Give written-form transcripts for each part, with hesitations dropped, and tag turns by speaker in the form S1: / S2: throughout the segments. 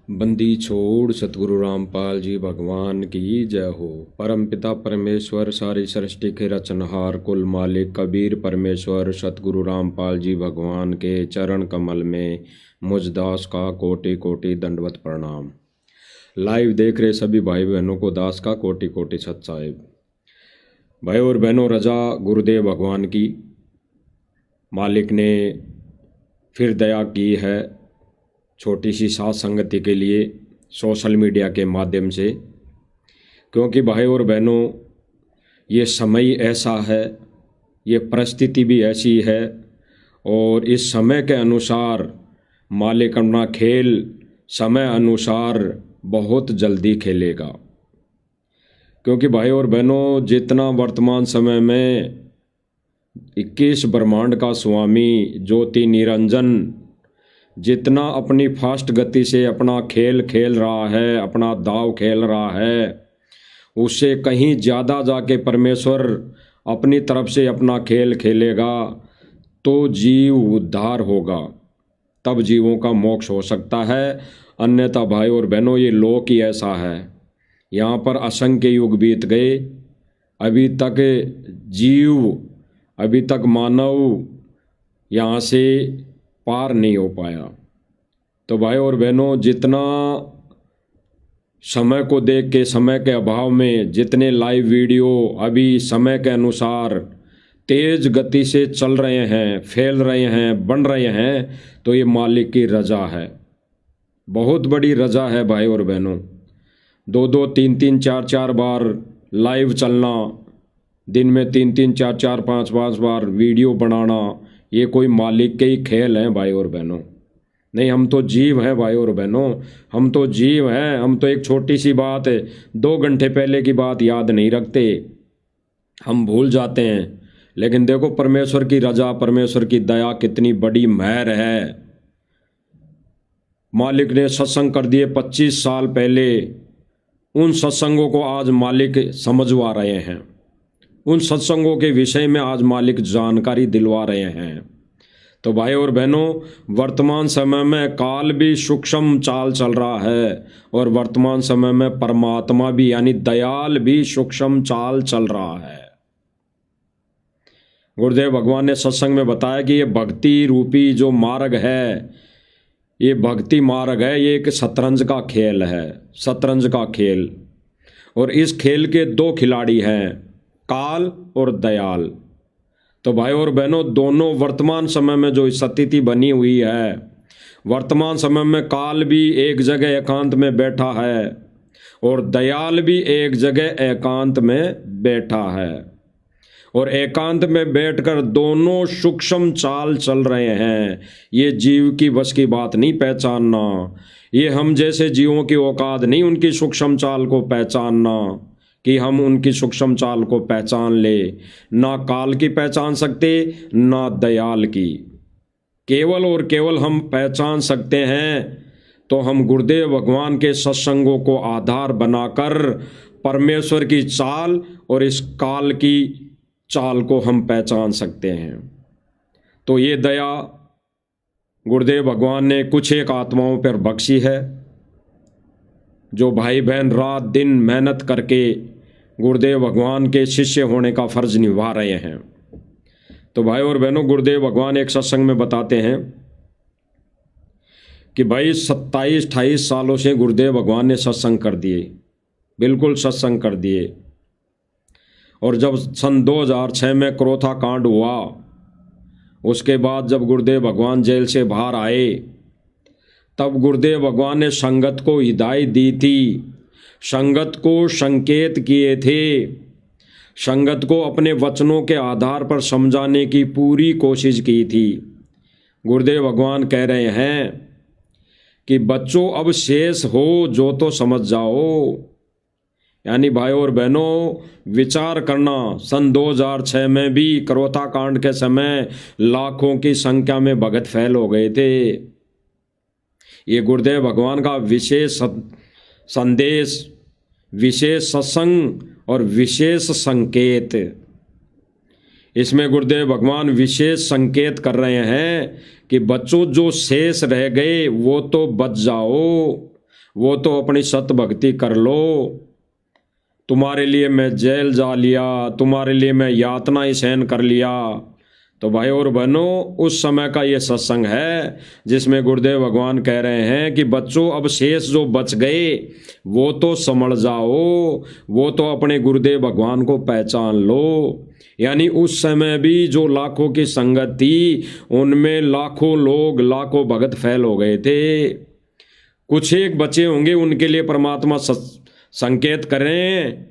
S1: बंदी छोड़ सतगुरु रामपाल जी भगवान की जय हो। परमपिता परमेश्वर सारी सृष्टि के रचनहार कुल मालिक कबीर परमेश्वर सतगुरु रामपाल जी भगवान के चरण कमल में मुझदास का कोटि कोटि दंडवत प्रणाम। लाइव देख रहे सभी भाई बहनों को दास का कोटि कोटि सत साहिब। भाई और बहनों, रजा गुरुदेव भगवान की, मालिक ने फिर दया की है छोटी सी साथ संगति के लिए सोशल मीडिया के माध्यम से। क्योंकि भाई और बहनों, ये समय ऐसा है, ये परिस्थिति भी ऐसी है और इस समय के अनुसार मालिक अपना खेल समय अनुसार बहुत जल्दी खेलेगा। क्योंकि भाई और बहनों, जितना वर्तमान समय में 21 ब्रह्मांड का स्वामी ज्योति निरंजन जितना अपनी फास्ट गति से अपना खेल खेल रहा है, अपना दाव खेल रहा है, उससे कहीं ज़्यादा जाके परमेश्वर अपनी तरफ से अपना खेल खेलेगा तो जीव उद्धार होगा, तब जीवों का मोक्ष हो सकता है। अन्यथा भाई और बहनों, ये लोक ही ऐसा है, यहाँ पर असंख्य युग बीत गए, अभी तक जीव, अभी तक मानव यहाँ से पार नहीं हो पाया। तो भाई और बहनों, जितना समय को देख के, समय के अभाव में जितने लाइव वीडियो अभी समय के अनुसार तेज गति से चल रहे हैं, फैल रहे हैं, बन रहे हैं, तो ये मालिक की रजा है, बहुत बड़ी रजा है भाई और बहनों। 2-2, 3-3, 4-4 बार लाइव चलना, दिन में 3-3, 4-4, 5-5 बार वीडियो बनाना, ये कोई मालिक के ही खेल हैं भाई और बहनों। नहीं, हम तो जीव हैं भाई और बहनों, हम तो जीव हैं। हम तो एक छोटी सी बात 2 घंटे पहले की बात याद नहीं रखते, हम भूल जाते हैं। लेकिन देखो परमेश्वर की रजा, परमेश्वर की दया कितनी बड़ी मेहर है। मालिक ने सत्संग कर दिए 25 साल पहले, उन सत्संगों को आज मालिक समझवा रहे हैं, उन सत्संगों के विषय में आज मालिक जानकारी दिलवा रहे हैं। तो भाई और बहनों, वर्तमान समय में काल भी सूक्ष्म चाल चल रहा है और वर्तमान समय में परमात्मा भी यानी दयाल भी सूक्ष्म चाल चल रहा है। गुरुदेव भगवान ने सत्संग में बताया कि ये भक्ति रूपी जो मार्ग है, ये भक्ति मार्ग है, ये एक शतरंज का खेल है, शतरंज का खेल। और इस खेल के 2 खिलाड़ी हैं, काल और दयाल। तो भाई और बहनों, दोनों वर्तमान समय में जो स्थिति बनी हुई है, वर्तमान समय में काल भी एक जगह एकांत में बैठा है और दयाल भी एक जगह एकांत में बैठा है। और एकांत में बैठकर दोनों सूक्ष्म चाल चल रहे हैं। ये जीव की बस की बात नहीं पहचानना, ये हम जैसे जीवों की औकात नहीं उनकी सूक्ष्म चाल को पहचानना कि हम उनकी सूक्ष्म चाल को पहचान ले। ना काल की पहचान सकते, ना दयाल की। केवल और केवल हम पहचान सकते हैं तो हम गुरुदेव भगवान के सत्संगों को आधार बनाकर परमेश्वर की चाल और इस काल की चाल को हम पहचान सकते हैं। तो ये दया गुरुदेव भगवान ने कुछ एक आत्माओं पर बख्शी है, जो भाई बहन रात दिन मेहनत करके गुरुदेव भगवान के शिष्य होने का फर्ज निभा रहे हैं। तो भाई और बहनों, गुरुदेव भगवान एक सत्संग में बताते हैं कि भाई 27-28 सालों से गुरुदेव भगवान ने सत्संग कर दिए, बिल्कुल सत्संग कर दिए। और जब सन 2006 में क्रोथा कांड हुआ, उसके बाद जब गुरुदेव भगवान जेल से बाहर आए, तब गुरुदेव भगवान ने संगत को हिदायत दी थी, संगत को संकेत किए थे, संगत को अपने वचनों के आधार पर समझाने की पूरी कोशिश की थी। गुरुदेव भगवान कह रहे हैं कि बच्चों, अब शेष हो जो तो समझ जाओ। यानी भाई और बहनों, विचार करना, सन 2006 में भी क्रोथा कांड के समय लाखों की संख्या में भगत फैल हो गए थे। ये गुरुदेव भगवान का विशेष संदेश, विशेष सत्संग और विशेष संकेत। इसमें गुरुदेव भगवान विशेष संकेत कर रहे हैं कि बच्चों, जो शेष रह गए वो तो बच जाओ, वो तो अपनी सत भक्ति कर लो। तुम्हारे लिए मैं जेल जा लिया, तुम्हारे लिए मैं यातना ही सहन कर लिया। तो भाई और बहनों, उस समय का ये सत्संग है जिसमें गुरुदेव भगवान कह रहे हैं कि बच्चों, अब शेष जो बच गए वो तो समझ जाओ, वो तो अपने गुरुदेव भगवान को पहचान लो। यानी उस समय भी जो लाखों की संगत थी, उनमें लाखों लोग, लाखों भगत फैल हो गए थे। कुछ एक बचे होंगे, उनके लिए परमात्मा संकेत करें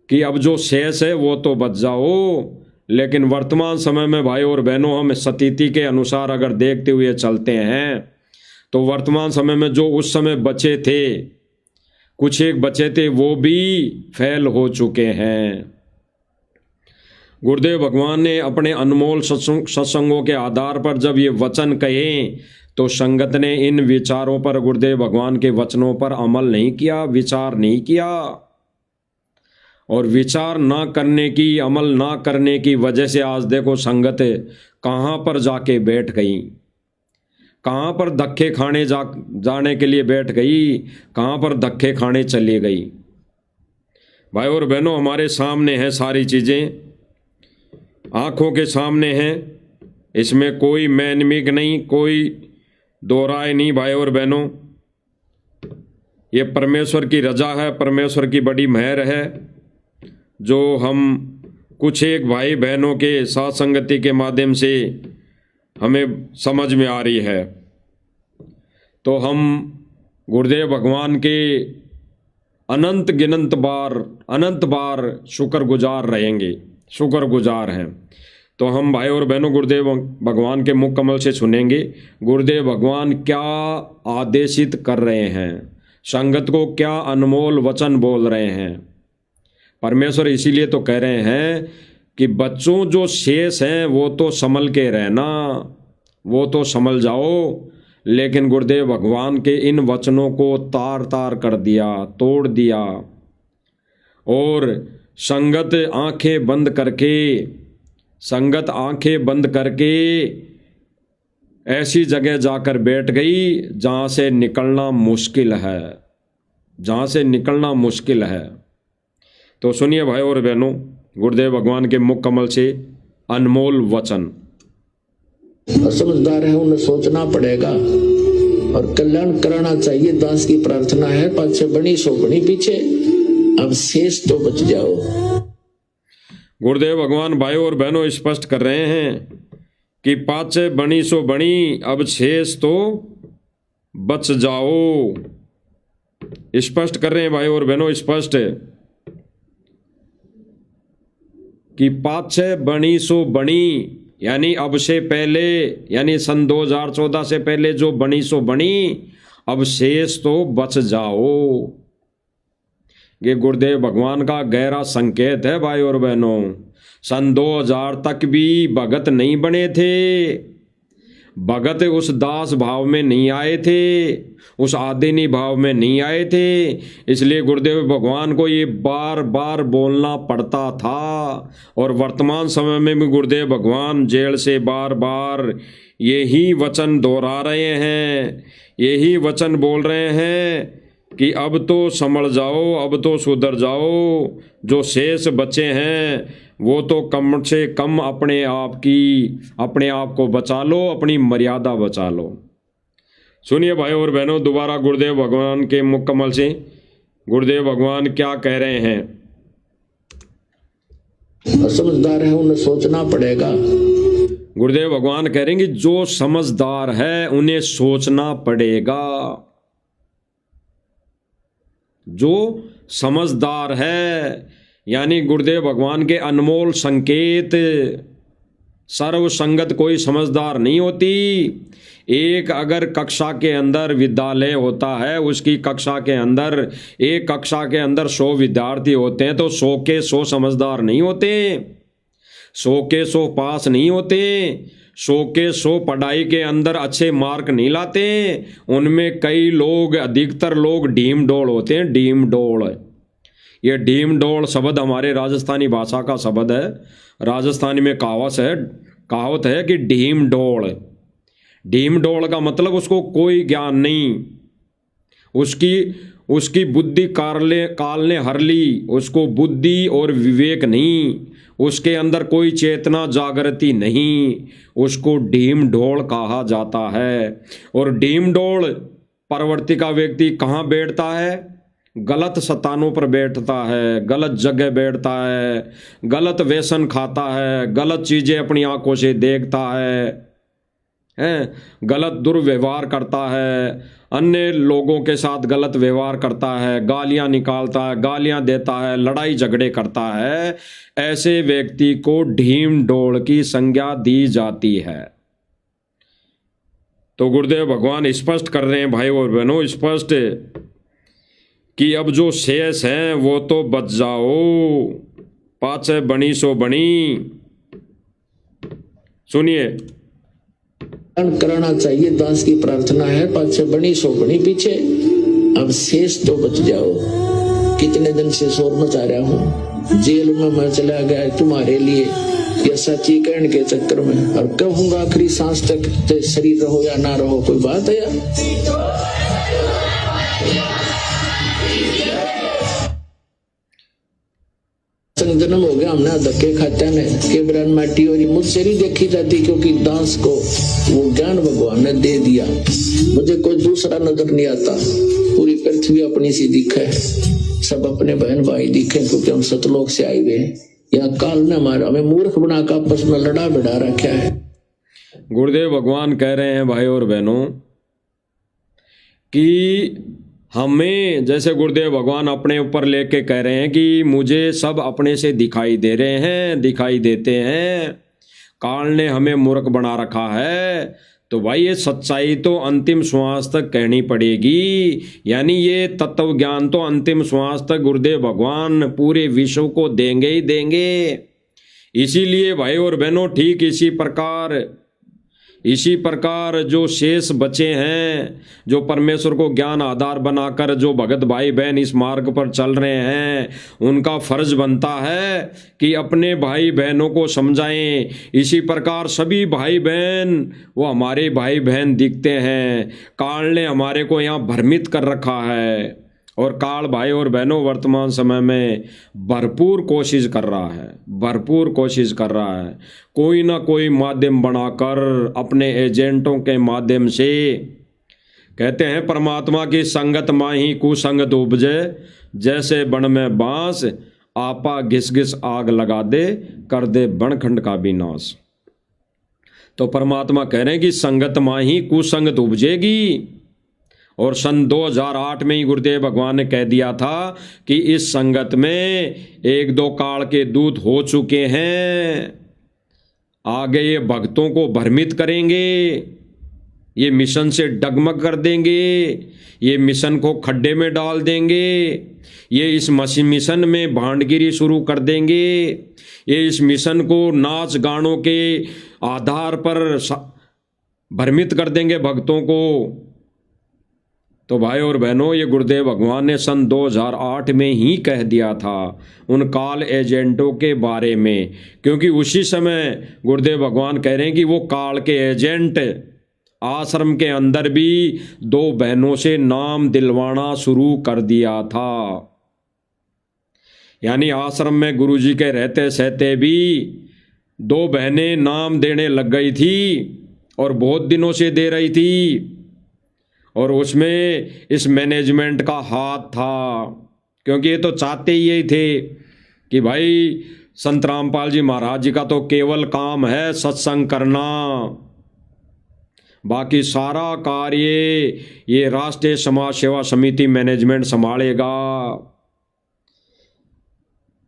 S1: कि अब जो शेष है वो तो बच जाओ। लेकिन वर्तमान समय में भाई और बहनों, हम स्थिति के अनुसार अगर देखते हुए चलते हैं तो वर्तमान समय में जो उस समय बचे थे, कुछ एक बचे थे, वो भी फेल हो चुके हैं। गुरुदेव भगवान ने अपने अनमोल सत्संगों के आधार पर जब ये वचन कहे तो संगत ने इन विचारों पर, गुरुदेव भगवान के वचनों पर अमल नहीं किया, विचार नहीं किया। और विचार ना करने की, अमल ना करने की वजह से आज देखो संगत कहाँ पर जाके बैठ गई, कहाँ पर धक्के खाने जाने के लिए बैठ गई, कहाँ पर धक्के खाने चली गई। भाई और बहनों, हमारे सामने है सारी चीज़ें, आँखों के सामने हैं, इसमें कोई मैनमिक नहीं, कोई दो राय नहीं। भाई और बहनों, ये परमेश्वर की रजा है, परमेश्वर की बड़ी मेहर है जो हम कुछ एक भाई बहनों के साथ संगति के माध्यम से हमें समझ में आ रही है। तो हम गुरुदेव भगवान के अनंत बार शुक्रगुजार रहेंगे, शुक्रगुजार हैं। तो हम भाई और बहनों गुरुदेव भगवान के मुख कमल से सुनेंगे गुरुदेव भगवान क्या आदेशित कर रहे हैं, संगत को क्या अनमोल वचन बोल रहे हैं। परमेश्वर इसीलिए तो कह रहे हैं कि बच्चों जो शेष हैं वो तो संभल के रहना, वो तो संभल जाओ। लेकिन गुरुदेव भगवान के इन वचनों को तार तार कर दिया, तोड़ दिया, और संगत आंखें बंद करके ऐसी जगह जाकर बैठ गई जहाँ से निकलना मुश्किल है। तो सुनिए भाई और बहनों, गुरुदेव भगवान के मुख कमल से अनमोल वचन।
S2: समझदार है, उन्हें सोचना पड़ेगा और कल्याण कराना चाहिए। दास की प्रार्थना है, पाछे बनी सो बनी, पीछे अब शेष तो बच जाओ।
S1: गुरुदेव भगवान भाई और बहनों स्पष्ट कर रहे हैं कि पाछे बनी सो बनी, अब शेष तो बच जाओ। स्पष्ट कर रहे हैं भाई और बहनों, स्पष्ट कि पाछे बनी सो बनी, यानी अब से पहले, यानी सन 2014 से पहले जो बनी सो बनी, अब शेष तो बच जाओ। ये गुरुदेव भगवान का गहरा संकेत है भाई और बहनों। सन 2000 तक भी भगत नहीं बने थे, भगत उस दास भाव में नहीं आए थे, उस आदिनी भाव में नहीं आए थे। इसलिए गुरुदेव भगवान को ये बार बार बोलना पड़ता था। और वर्तमान समय में भी गुरुदेव भगवान जेल से बार बार यही वचन दोहरा रहे हैं, यही वचन बोल रहे हैं कि अब तो संभल जाओ, अब तो सुधर जाओ। जो शेष बचे हैं वो तो कम से कम अपने आप को बचा लो, अपनी मर्यादा बचा लो। सुनिए भाई और बहनों, दोबारा गुरुदेव भगवान के मुख कमल से गुरुदेव भगवान क्या कह रहे हैं।
S2: समझदार है, उन्हें सोचना पड़ेगा।
S1: गुरुदेव भगवान कह रहे हैं कि जो समझदार है उन्हें सोचना पड़ेगा। जो समझदार है, यानी गुरुदेव भगवान के अनमोल संकेत। सर्व संगत कोई समझदार नहीं होती। एक अगर कक्षा के अंदर विद्यालय होता है, उसकी कक्षा के अंदर, एक कक्षा के अंदर 100 विद्यार्थी होते हैं तो 100 के 100 समझदार नहीं होते, 100 के 100 पास नहीं होते, 100 के 100 पढ़ाई के अंदर अच्छे मार्क नहीं लाते। उनमें कई लोग, अधिकतर लोग ढीम डोल होते हैं, ढीम डोल। ये ढीम डोल शब्द हमारे राजस्थानी भाषा का शब्द है। राजस्थानी में कहावत है कि ढीम डोल। ढीम डोल का मतलब उसको कोई ज्ञान नहीं, उसकी उसकी बुद्धि काल ने हर ली, उसको बुद्धि और विवेक नहीं, उसके अंदर कोई चेतना जागृति नहीं, उसको ढीम ढोल कहा जाता है। और ढीम ढोल प्रवृत्ति का व्यक्ति कहाँ बैठता है? गलत स्थानों पर बैठता है, गलत जगह बैठता है, गलत व्यसन खाता है, गलत चीजें अपनी आंखों से देखता है, गलत दुर्व्यवहार करता है, अन्य लोगों के साथ गलत व्यवहार करता है, गालियां निकालता है, गालियां देता है, लड़ाई झगड़े करता है। ऐसे व्यक्ति को ढीम ढोल की संज्ञा दी जाती है। तो गुरुदेव भगवान स्पष्ट कर रहे हैं भाई और बहनों, स्पष्ट कि अब जो शेष हैं वो तो बच जाओ, पाछे बनी सो बनी। सुनिए,
S2: करना चाहिए दास की प्रार्थना है, पाछे बनी सो बनी पीछे, अब शेष तो बच जाओ। कितने दिन से शोर मचा रहा हूँ, जेल में मैं चला गया तुम्हारे लिए, या सच्ची कहने के चक्कर में, और कहूंगा आखिरी सांस तक शरीर रहो या ना रहो, कोई बात है यार? जन्म हो गया हमने धक्के खाते ने के ब्रान माटी और मुझसे नहीं देखी जाती, क्योंकि दास को वो ज्ञान भगवान ने दे दिया। मुझे कोई दूसरा नजर नहीं आता, पूरी पृथ्वी अपनी सी दिखे, सब अपने बहन भाई दिखे, क्योंकि हम सतलोक से आए हुए हैं। यहाँ काल ने हमारा हमें मूर्ख बनाकर आपस में लड़ा भिड़ा रखा है।
S1: गुरुदेव भगवान कह रहे हैं भाई और बहनों कि हमें, जैसे गुरुदेव भगवान अपने ऊपर लेके कह रहे हैं कि मुझे सब अपने से दिखाई दे रहे हैं, दिखाई देते हैं, काल ने हमें मूर्ख बना रखा है। तो भाई ये सच्चाई तो अंतिम श्वास तक कहनी पड़ेगी, यानी ये तत्व ज्ञान तो अंतिम श्वास तक गुरुदेव भगवान पूरे विश्व को देंगे ही देंगे। इसीलिए भाई और बहनों, ठीक इसी प्रकार जो शेष बचे हैं, जो परमेश्वर को ज्ञान आधार बनाकर जो भगत भाई बहन इस मार्ग पर चल रहे हैं, उनका फर्ज बनता है कि अपने भाई बहनों को समझाएं। इसी प्रकार सभी भाई बहन वो हमारे भाई बहन दिखते हैं। काल ने हमारे को यहाँ भ्रमित कर रखा है, और काल भाई और बहनों वर्तमान समय में भरपूर कोशिश कर रहा है, कोई ना कोई माध्यम बनाकर अपने एजेंटों के माध्यम से। कहते हैं परमात्मा की संगत माही कुसंगत उपजे, जैसे बन में बांस आपा घिस घिस आग लगा दे, कर दे बनखंड का विनाश। तो परमात्मा कह रहे हैं कि संगत माही कुसंगत उपजेगी। और सन 2008 में ही गुरुदेव भगवान ने कह दिया था कि इस संगत में 1-2 काल के दूत हो चुके हैं, आगे ये भक्तों को भ्रमित करेंगे, ये मिशन से डगमग कर देंगे, ये मिशन को खड्डे में डाल देंगे, ये इस मिशन में भांडगिरी शुरू कर देंगे, ये इस मिशन को नाच गानों के आधार पर भ्रमित कर देंगे भक्तों को। तो भाई और बहनों, ये गुरुदेव भगवान ने सन 2008 में ही कह दिया था उन काल एजेंटों के बारे में, क्योंकि उसी समय गुरुदेव भगवान कह रहे हैं कि वो काल के एजेंट आश्रम के अंदर भी 2 बहनों से नाम दिलवाना शुरू कर दिया था। यानी आश्रम में गुरुजी के रहते सहते भी 2 बहनें नाम देने लग गई थी, और बहुत दिनों से दे रही थी, और उसमें इस मैनेजमेंट का हाथ था, क्योंकि ये तो चाहते ही यही थे कि भाई संत रामपाल जी महाराज जी का तो केवल काम है सत्संग करना, बाकी सारा कार्य ये राष्ट्रीय समाज सेवा समिति मैनेजमेंट संभालेगा।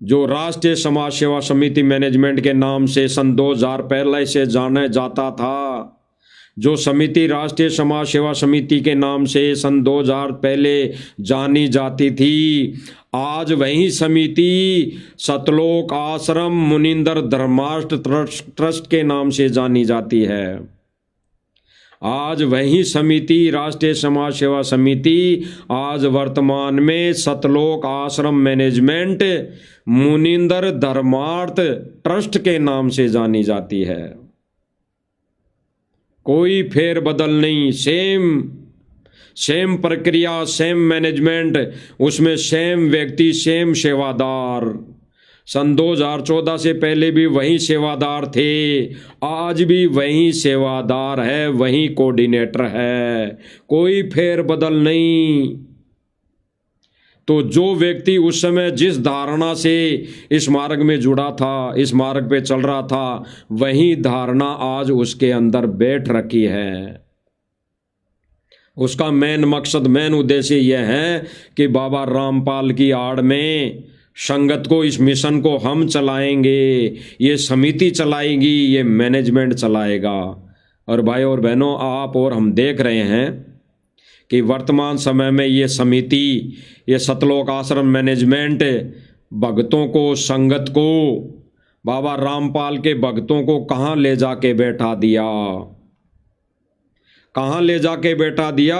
S1: जो राष्ट्रीय समाज सेवा समिति मैनेजमेंट के नाम से सन 2000 पहले से जाना जाता था, जो समिति राष्ट्रीय समाज सेवा समिति के नाम से सन 2000 पहले जानी जाती थी, आज वही समिति सतलोक आश्रम मुनिंदर धर्माष्ट ट्रस्ट के नाम से जानी जाती है। आज वही समिति राष्ट्रीय समाज सेवा समिति आज वर्तमान में सतलोक आश्रम मैनेजमेंट मुनिंदर धर्मार्थ ट्रस्ट के नाम से जानी जाती है। कोई फेर बदल नहीं, सेम प्रक्रिया, सेम मैनेजमेंट, उसमें सेम व्यक्ति, सेम सेवादार। सन 2014 से पहले भी वही सेवादार थे, आज भी वही सेवादार है, वही कोऑर्डिनेटर है, कोई फेरबदल नहीं। तो जो व्यक्ति उस समय जिस धारणा से इस मार्ग में जुड़ा था, इस मार्ग पे चल रहा था, वही धारणा आज उसके अंदर बैठ रखी है। उसका मेन मकसद, मेन उद्देश्य यह है कि बाबा रामपाल की आड़ में संगत को, इस मिशन को हम चलाएंगे, ये समिति चलाएगी, ये मैनेजमेंट चलाएगा। और भाई और बहनों, आप और हम देख रहे हैं कि वर्तमान समय में ये समिति, ये सतलोक आश्रम मैनेजमेंट भक्तों को, संगत को, बाबा रामपाल के भक्तों को कहाँ ले जाके बैठा दिया, कहाँ ले जाके बैठा दिया?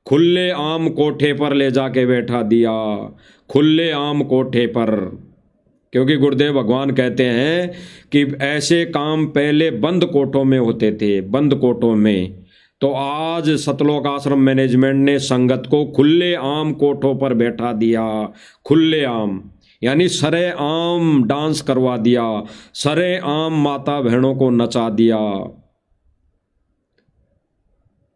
S1: खुले आम कोठे पर ले जाके बैठा दिया, खुले आम कोठे पर। क्योंकि गुरुदेव भगवान कहते हैं कि ऐसे काम पहले बंद कोठों में होते थे, बंद कोठों में। तो आज सतलोक आश्रम मैनेजमेंट ने संगत को खुले आम कोठों पर बैठा दिया। खुले आम यानी सरे आम डांस करवा दिया, सरे आम माता बहनों को नचा दिया।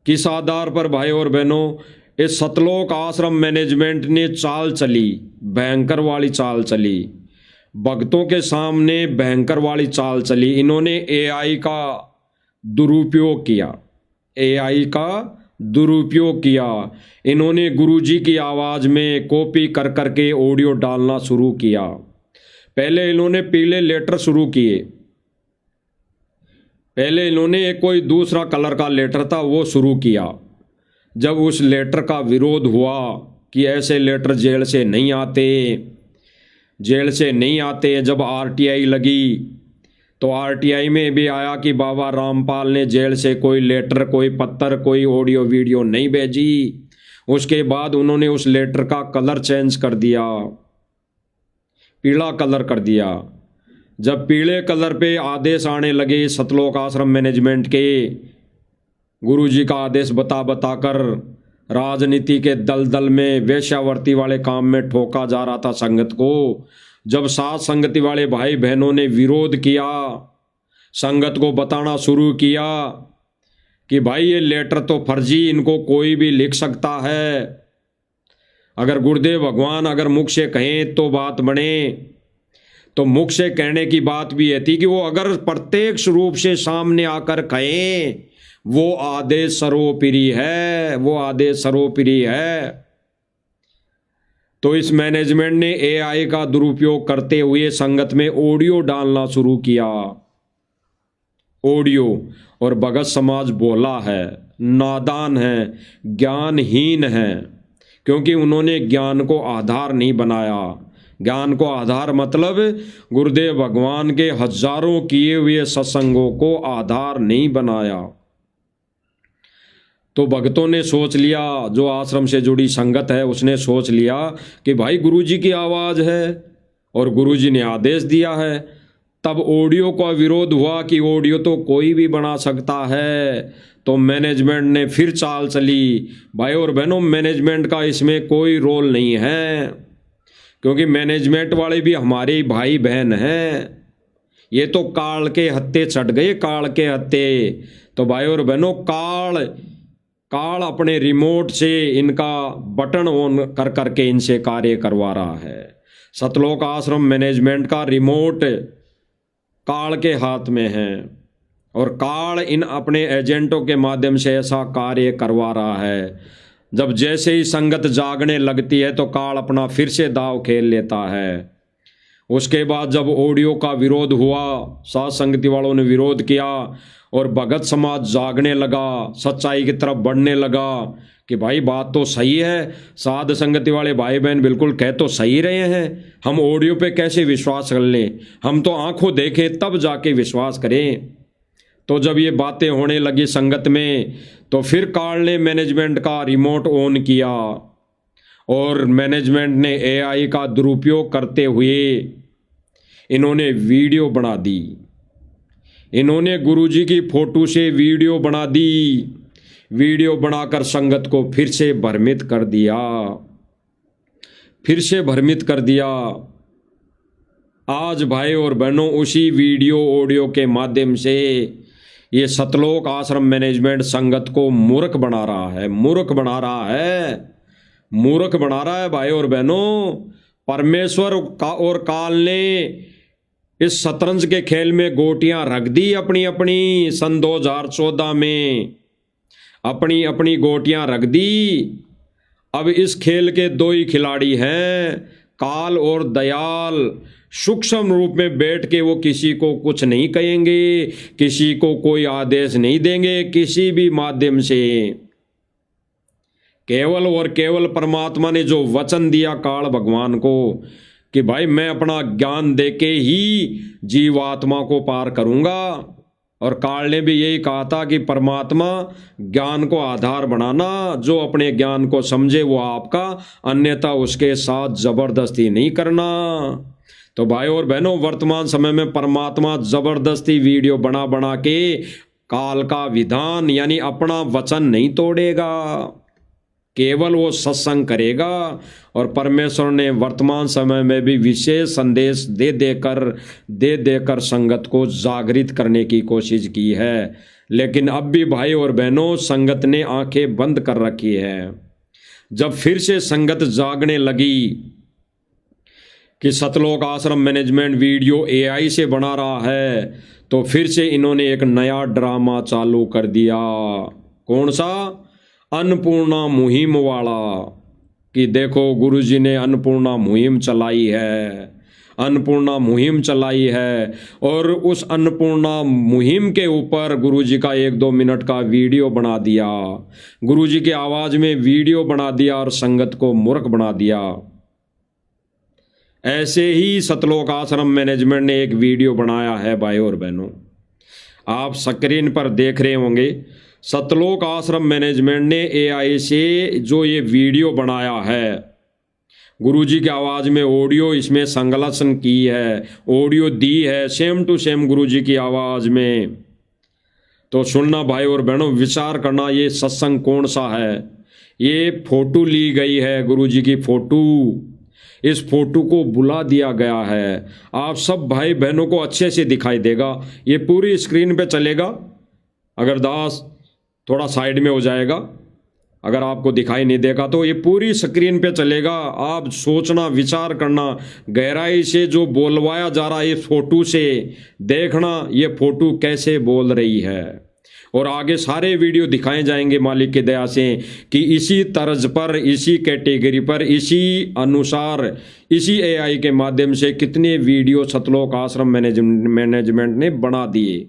S1: किस आधार पर भाई और बहनों? इस सतलोक आश्रम मैनेजमेंट ने चाल चली, भयंकर वाली चाल चली, भक्तों के सामने भयंकर वाली चाल चली। इन्होंने एआई का दुरुपयोग किया, एआई का दुरुपयोग किया। इन्होंने गुरुजी की आवाज़ में कॉपी कर करके ऑडियो डालना शुरू किया। पहले इन्होंने पीले लेटर शुरू किए, पहले इन्होंने एक कोई दूसरा कलर का लेटर था वो शुरू किया। जब उस लेटर का विरोध हुआ कि ऐसे लेटर जेल से नहीं आते, जेल से नहीं आते, जब आरटीआई लगी तो आरटीआई में भी आया कि बाबा रामपाल ने जेल से कोई लेटर, कोई पत्र, कोई ऑडियो वीडियो नहीं भेजी। उसके बाद उन्होंने उस लेटर का कलर चेंज कर दिया, पीला कलर कर दिया। जब पीले कलर पे आदेश आने लगे सतलोक आश्रम मैनेजमेंट के, गुरुजी का आदेश बता बता कर राजनीति के दलदल में, वेश्यावर्ती वाले काम में ठोका जा रहा था संगत को। जब साथ संगति वाले भाई बहनों ने विरोध किया, संगत को बताना शुरू किया कि भाई ये लेटर तो फर्जी, इनको कोई भी लिख सकता है। अगर गुरुदेव भगवान अगर मुख से कहें तो बात बने, तो मुख से कहने की बात भी है थी कि वो अगर प्रत्यक्ष रूप से सामने आकर कहें, वो आदेश सर्वोपरि है, वो आदेश सर्वोपरि है। तो इस मैनेजमेंट ने एआई का दुरुपयोग करते हुए संगत में ऑडियो डालना शुरू किया, ऑडियो। और भगत समाज बोला है, नादान है, ज्ञानहीन है, क्योंकि उन्होंने ज्ञान को आधार नहीं बनाया। ज्ञान को आधार मतलब गुरुदेव भगवान के हजारों किए हुए सत्संगों को आधार नहीं बनाया। तो भक्तों ने सोच लिया, जो आश्रम से जुड़ी संगत है उसने सोच लिया कि भाई गुरुजी की आवाज़ है और गुरुजी ने आदेश दिया है। तब ऑडियो का विरोध हुआ कि ऑडियो तो कोई भी बना सकता है। तो मैनेजमेंट ने फिर चाल चली। भाई और बहनों, मैनेजमेंट का इसमें कोई रोल नहीं है, क्योंकि मैनेजमेंट वाले भी हमारे भाई बहन हैं। ये तो काल के हत्थे चढ़ गए, काल के हत्थे। तो भाई और बहनों, काल अपने रिमोट से इनका बटन ऑन कर करके इनसे कार्य करवा रहा है। सतलोक आश्रम मैनेजमेंट का रिमोट काल के हाथ में है और काल इन अपने एजेंटों के माध्यम से ऐसा कार्य करवा रहा है। जब जैसे ही संगत जागने लगती है तो काल अपना फिर से दाव खेल लेता है। उसके बाद जब ऑडियो का विरोध हुआ, साथ संगति वालों ने विरोध किया और भगत समाज जागने लगा, सच्चाई की तरफ बढ़ने लगा कि भाई बात तो सही है, साध संगति वाले भाई बहन बिल्कुल कह तो सही रहे हैं, हम ऑडियो पे कैसे विश्वास कर लें, हम तो आंखों देखें तब जाके विश्वास करें। तो जब ये बातें होने लगी संगत में, तो फिर काल ने मैनेजमेंट का रिमोट ऑन किया और मैनेजमेंट ने एआई का दुरुपयोग करते हुए इन्होंने वीडियो बना दी। इन्होंने गुरुजी की फोटो से वीडियो बना दी। वीडियो बनाकर संगत को फिर से भ्रमित कर दिया, फिर से भ्रमित कर दिया। आज भाई और बहनों उसी वीडियो ऑडियो के माध्यम से ये सतलोक आश्रम मैनेजमेंट संगत को मूर्ख बना रहा है, मूर्ख बना रहा है, मूर्ख बना रहा है भाई और बहनों। परमेश्वर का और काल ने इस शतरंज के खेल में गोटियां रख दी अपनी अपनी, सन 2014 में अपनी अपनी गोटियां रख दी। अब इस खेल के दो ही खिलाड़ी हैं, काल और दयाल। सूक्ष्म रूप में बैठ के वो किसी को कुछ नहीं कहेंगे, किसी को कोई आदेश नहीं देंगे किसी भी माध्यम से। केवल और केवल परमात्मा ने जो वचन दिया काल भगवान को कि भाई मैं अपना ज्ञान देके ही जीवात्मा को पार करूंगा, और काल ने भी यही कहा था कि परमात्मा ज्ञान को आधार बनाना, जो अपने ज्ञान को समझे वो आपका, अन्यथा उसके साथ जबरदस्ती नहीं करना। तो भाई और बहनों वर्तमान समय में परमात्मा जबरदस्ती वीडियो बना बना के काल का विधान यानी अपना वचन नहीं तोड़ेगा, केवल वो सत्संग करेगा। और परमेश्वर ने वर्तमान समय में भी विशेष संदेश दे देकर संगत को जागृत करने की कोशिश की है, लेकिन अब भी भाई और बहनों संगत ने आंखें बंद कर रखी है। जब फिर से संगत जागने लगी कि सतलोक आश्रम मैनेजमेंट वीडियो एआई से बना रहा है, तो फिर से इन्होंने एक नया ड्रामा चालू कर दिया। कौन सा? अन्नपूर्णा मुहिम वाला, कि देखो गुरुजी ने अन्नपूर्णा मुहिम चलाई है, अन्नपूर्णा मुहिम चलाई है। और उस अन्नपूर्णा मुहिम के ऊपर गुरुजी का 1-2 मिनट का वीडियो बना दिया, गुरुजी की आवाज़ में वीडियो बना दिया और संगत को मूर्ख बना दिया। ऐसे ही सतलोक आश्रम मैनेजमेंट ने एक वीडियो बनाया है भाई और बहनों, आप स्क्रीन पर देख रहे होंगे। सतलोक आश्रम मैनेजमेंट ने एआई से जो ये वीडियो बनाया है, गुरुजी की आवाज़ में ऑडियो इसमें संकलन की है, ऑडियो दी है सेम टू सेम गुरुजी की आवाज़ में। तो सुनना भाई और बहनों, विचार करना ये सत्संग कौन सा है। ये फोटो ली गई है गुरुजी की फोटो, इस फोटो को बुला दिया गया है। आप सब भाई बहनों को अच्छे से दिखाई देगा, ये पूरी स्क्रीन पे चलेगा। अगर दास थोड़ा साइड में हो जाएगा, अगर आपको दिखाई नहीं देगा तो ये पूरी स्क्रीन पे चलेगा। आप सोचना, विचार करना, गहराई से जो बोलवाया जा रहा है इस फोटो से, देखना ये फोटो कैसे बोल रही है। और आगे सारे वीडियो दिखाए जाएंगे मालिक की दया से कि इसी तर्ज पर, इसी कैटेगरी पर, इसी अनुसार, इसी एआई के माध्यम से कितने वीडियो सतलोक आश्रम मैनेजमेंट ने बना दिए।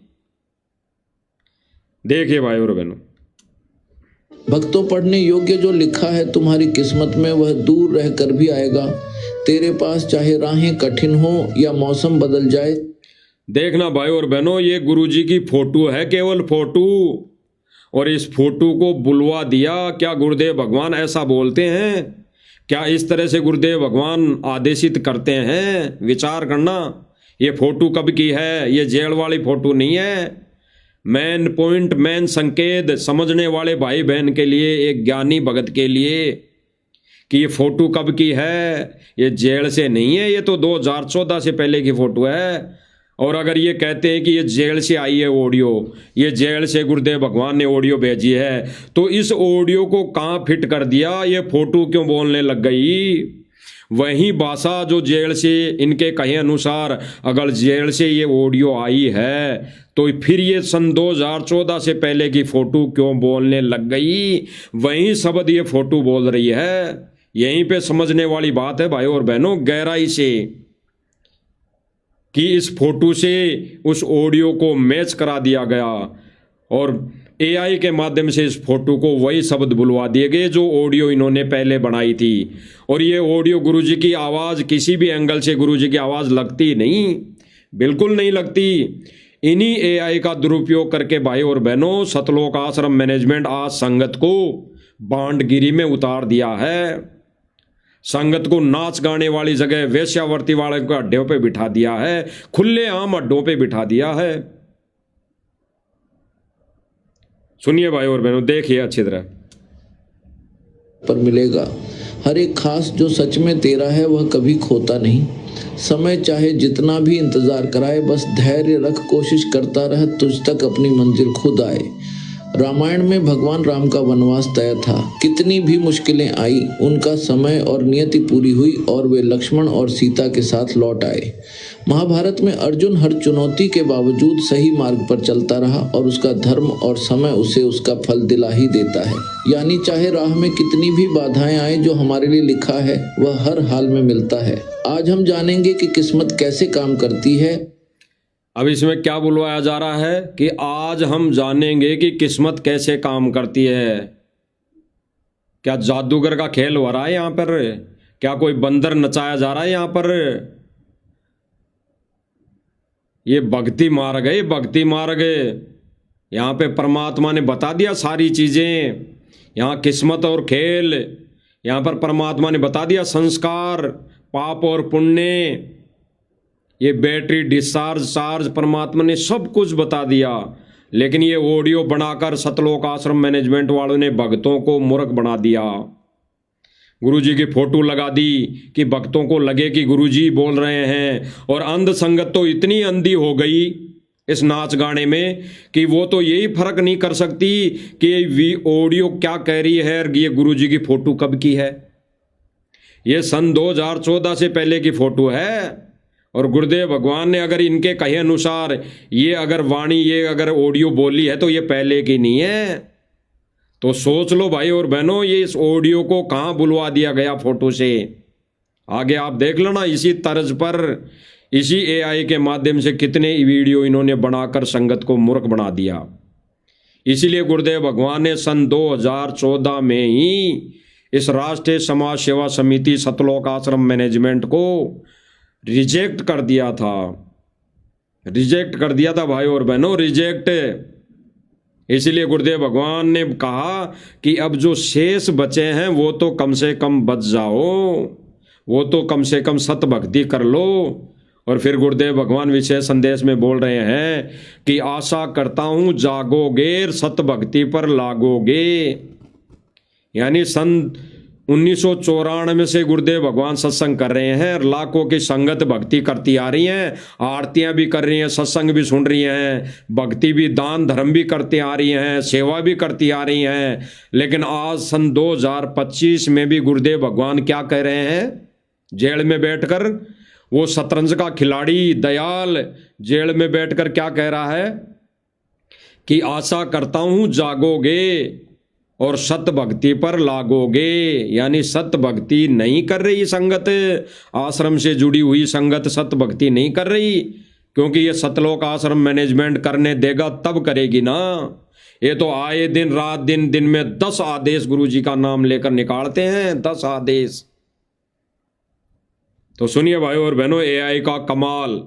S1: देखिए भाई और बहनों,
S2: भक्तों पढ़ने योग्य जो लिखा है तुम्हारी किस्मत में वह दूर रहकर भी आएगा तेरे पास, चाहे राहें कठिन हो या मौसम बदल जाए।
S1: देखना भाई और बहनों, ये गुरुजी की फोटो है, केवल फोटो, और इस फोटो को बुलवा दिया। क्या गुरुदेव भगवान ऐसा बोलते हैं? क्या इस तरह से गुरुदेव भगवान आदेशित करते हैं? विचार करना, ये फोटो कब की है? ये जेल वाली फोटो नहीं है। मेन पॉइंट, मेन संकेत समझने वाले भाई बहन के लिए, एक ज्ञानी भगत के लिए, कि ये फोटो कब की है। ये जेल से नहीं है, ये तो 2014 से पहले की फोटो है। और अगर ये कहते हैं कि ये जेल से आई है ऑडियो, ये जेल से गुरुदेव भगवान ने ऑडियो भेजी है, तो इस ऑडियो को कहाँ फिट कर दिया? ये फोटो क्यों बोलने लग गई? वही भाषा जो जेल से, इनके कहे अनुसार अगर जेल से ये ऑडियो आई है तो फिर ये सन 2014 से पहले की फोटो क्यों बोलने लग गई? वही शब्द ये फोटो बोल रही है। यहीं पे समझने वाली बात है भाई और बहनों, गहराई से, कि इस फोटो से उस ऑडियो को मैच करा दिया गया और एआई के माध्यम से इस फोटो को वही शब्द बुलवा दिए गए जो ऑडियो इन्होंने पहले बनाई थी। और ये ऑडियो गुरुजी की आवाज़ किसी भी एंगल से गुरुजी की आवाज़ लगती नहीं, बिल्कुल नहीं लगती। इन्हीं एआई का दुरुपयोग करके भाई और बहनों, सतलोक आश्रम मैनेजमेंट आज संगत को बांटगिरी में उतार दिया है। संगत को नाच गाने वाली जगह वेश्यावर्ती वाले को अड्डों पे बिठा दिया है, खुले आम अड्डों पे बिठा दिया है। सुनिए भाई और बहनों, देखिए अच्छी तरह।
S2: पर मिलेगा। हर एक खास जो सच में तेरा है वह कभी खोता नहीं। समय चाहे जितना भी इंतजार कराए, बस धैर्य रख, कोशिश करता रह, तुझ तक अपनी मंजिल खुद आए। रामायण में भगवान राम का वनवास तय था। कितनी भी मुश्किलें आई, उनका समय और नियति पूरी हुई और वे लक्ष्मण और सीता के साथ लौट आए। महाभारत में अर्जुन हर चुनौती के बावजूद सही मार्ग पर चलता रहा और उसका धर्म और समय उसे उसका फल दिला ही देता है। यानी चाहे राह में कितनी भी बाधाएं आए, जो हमारे लिए लिखा है वह हर हाल में मिलता है। आज हम जानेंगे कि किस्मत कैसे काम करती है।
S1: अब इसमें क्या बुलवाया जा रहा है कि आज हम जानेंगे कि किस्मत कैसे काम करती है। क्या जादूगर का खेल हो रहा है यहाँ पर? क्या कोई बंदर नचाया जा रहा है यहाँ पर? ये भक्ति मार्ग है, भक्ति मार्ग। यहाँ पे परमात्मा ने बता दिया सारी चीजें। यहाँ किस्मत और खेल, यहाँ पर परमात्मा ने बता दिया संस्कार, पाप और पुण्य, ये बैटरी डिस्चार्ज चार्ज, परमात्मा ने सब कुछ बता दिया। लेकिन ये ऑडियो बनाकर सतलोक आश्रम मैनेजमेंट वालों ने भक्तों को मूर्ख बना दिया। गुरुजी की फोटो लगा दी कि भक्तों को लगे कि गुरुजी बोल रहे हैं। और अंध संगत तो इतनी अंधी हो गई इस नाच गाने में कि वो तो यही फर्क नहीं कर सकती कि ये ऑडियो क्या कह रही है और ये गुरुजी की फोटो कब की है। ये सन 2014 से पहले की फोटो है। और गुरुदेव भगवान ने अगर इनके कहे अनुसार ये अगर वाणी, ये अगर ऑडियो बोली है तो ये पहले की नहीं है। तो सोच लो भाई और बहनों, ये इस ऑडियो को कहाँ बुलवा दिया गया फोटो से। आगे आप देख लेना, इसी तर्ज पर, इसी एआई के माध्यम से कितने वीडियो इन्होंने बनाकर संगत को मूर्ख बना दिया। इसीलिए गुरुदेव भगवान ने सन 2014 में ही इस राष्ट्रीय समाज सेवा समिति सतलोक आश्रम मैनेजमेंट को रिजेक्ट कर दिया था। रिजेक्ट कर दिया था भाई और बहनों, रिजेक्ट। इसीलिए गुरुदेव भगवान ने कहा कि अब जो शेष बचे हैं वो तो कम से कम बच जाओ, वो तो कम से कम सत भक्ति कर लो। और फिर गुरुदेव भगवान विशेष संदेश में बोल रहे हैं कि आशा करता हूं जागोगे, सत भक्ति पर लागोगे। यानी सन 1994 से गुरुदेव भगवान सत्संग कर रहे हैं और लाखों की संगत भक्ति करती आ रही हैं, आरतियां भी कर रही हैं, सत्संग भी सुन रही हैं, भक्ति भी, दान धर्म भी करती आ रही हैं, सेवा भी करती आ रही हैं। लेकिन आज सन 2025 में भी गुरुदेव भगवान क्या कह रहे हैं? जेल में बैठकर, वो शतरंज का खिलाड़ी दयाल जेल में बैठकर क्या कह रहा है कि आशा करता हूं जागोगे और सत भक्ति पर लागोगे। यानी सत भक्ति नहीं कर रही संगत, आश्रम से जुड़ी हुई संगत सत भक्ति नहीं कर रही, क्योंकि ये सतलोक आश्रम मैनेजमेंट करने देगा तब करेगी ना। ये तो आए दिन रात दिन में 10 आदेश गुरुजी का नाम लेकर निकालते हैं, 10 आदेश। तो सुनिए भाई और बहनों, एआई का कमाल।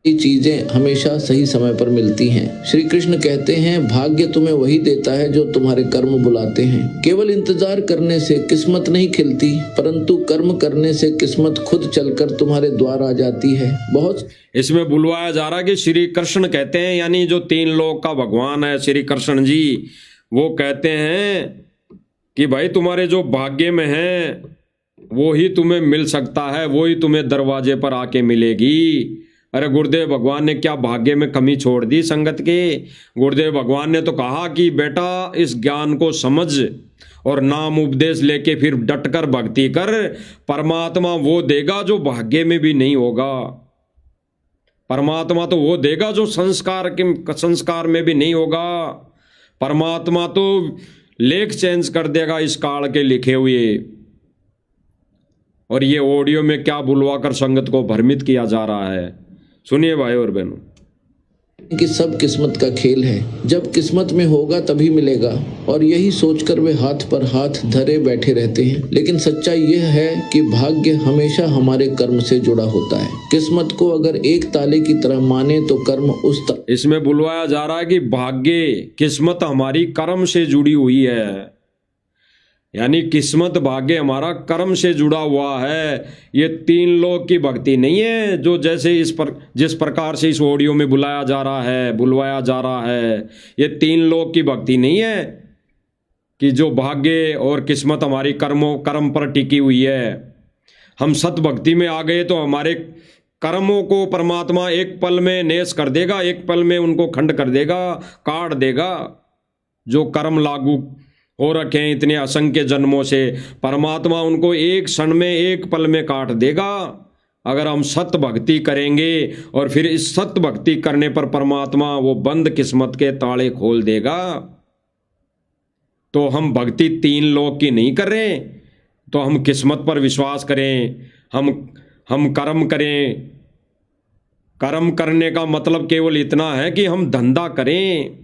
S2: ये चीजें हमेशा सही समय पर मिलती हैं। श्री कृष्ण कहते हैं, भाग्य तुम्हें वही देता है जो तुम्हारे कर्म बुलाते हैं। केवल इंतजार करने से किस्मत नहीं खिलती, परंतु कर्म करने से किस्मत खुद चलकर तुम्हारे द्वार आ जाती है। बहुत
S1: इसमें बुलवाया जा रहा है कि श्री कृष्ण कहते हैं, यानी जो 3 लोक का भगवान है श्री कृष्ण जी, वो कहते हैं कि भाई तुम्हारे जो भाग्य में है वो ही तुम्हें मिल सकता है, वो ही तुम्हें दरवाजे पर आके मिलेगी। अरे गुरुदेव भगवान ने क्या भाग्य में कमी छोड़ दी संगत के? गुरुदेव भगवान ने तो कहा कि बेटा इस ज्ञान को समझ और नाम उपदेश लेके फिर डटकर भक्ति कर, परमात्मा वो देगा जो भाग्य में भी नहीं होगा। परमात्मा तो वो देगा जो संस्कार में भी नहीं होगा। परमात्मा तो लेख चेंज कर देगा इस काल के लिखे हुए। और ये ऑडियो में क्या बुलवाकर संगत को भ्रमित किया जा रहा है, सुनिए भाई और बहनों।
S2: कि सब किस्मत का खेल है, जब किस्मत में होगा तभी मिलेगा, और यही सोचकर वे हाथ पर हाथ धरे बैठे रहते हैं। लेकिन सच्चाई यह है कि भाग्य हमेशा हमारे कर्म से जुड़ा होता है। किस्मत को अगर एक ताले की तरह माने तो कर्म उस
S1: इसमें बुलवाया जा रहा है कि भाग्य, किस्मत हमारी कर्म से जुड़ी हुई है। यानी किस्मत भाग्य हमारा कर्म से जुड़ा हुआ है। ये तीन लोक की भक्ति नहीं है जो जैसे जिस प्रकार से इस ऑडियो में बुलवाया जा रहा है। ये तीन लोक की भक्ति नहीं है कि जो भाग्य और किस्मत हमारी कर्म पर टिकी हुई है। हम सत भक्ति में आ गए तो हमारे कर्मों को परमात्मा एक पल में नेस कर देगा, एक पल में उनको खंड कर देगा, काट देगा। जो कर्म लागू हो रखे हैं इतने असंख्य जन्मों से, परमात्मा उनको एक क्षण में एक पल में काट देगा अगर हम सत भक्ति करेंगे। और फिर इस सत भक्ति करने पर परमात्मा वो बंद किस्मत के ताले खोल देगा। तो हम भक्ति तीन लोक की नहीं कर रहे, तो हम किस्मत पर विश्वास करें, हम कर्म करें। कर्म करने का मतलब केवल इतना है कि हम धंधा करें,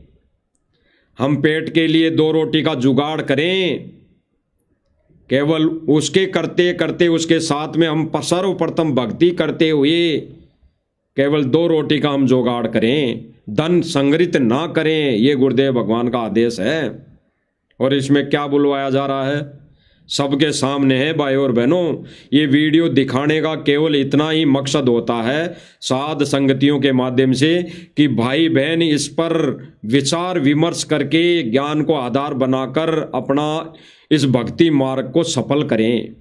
S1: हम पेट के लिए दो रोटी का जुगाड़ करें। केवल उसके करते करते उसके साथ में हम सर्वप्रथम भक्ति करते हुए केवल दो रोटी का हम जुगाड़ करें, धन संग्रहित ना करें। ये गुरुदेव भगवान का आदेश है। और इसमें क्या बुलवाया जा रहा है सबके सामने है भाई और बहनों। ये वीडियो दिखाने का केवल इतना ही मकसद होता है साध संगतियों के माध्यम से कि भाई बहन इस पर विचार विमर्श करके ज्ञान को आधार बनाकर अपना इस भक्ति मार्ग को सफल करें,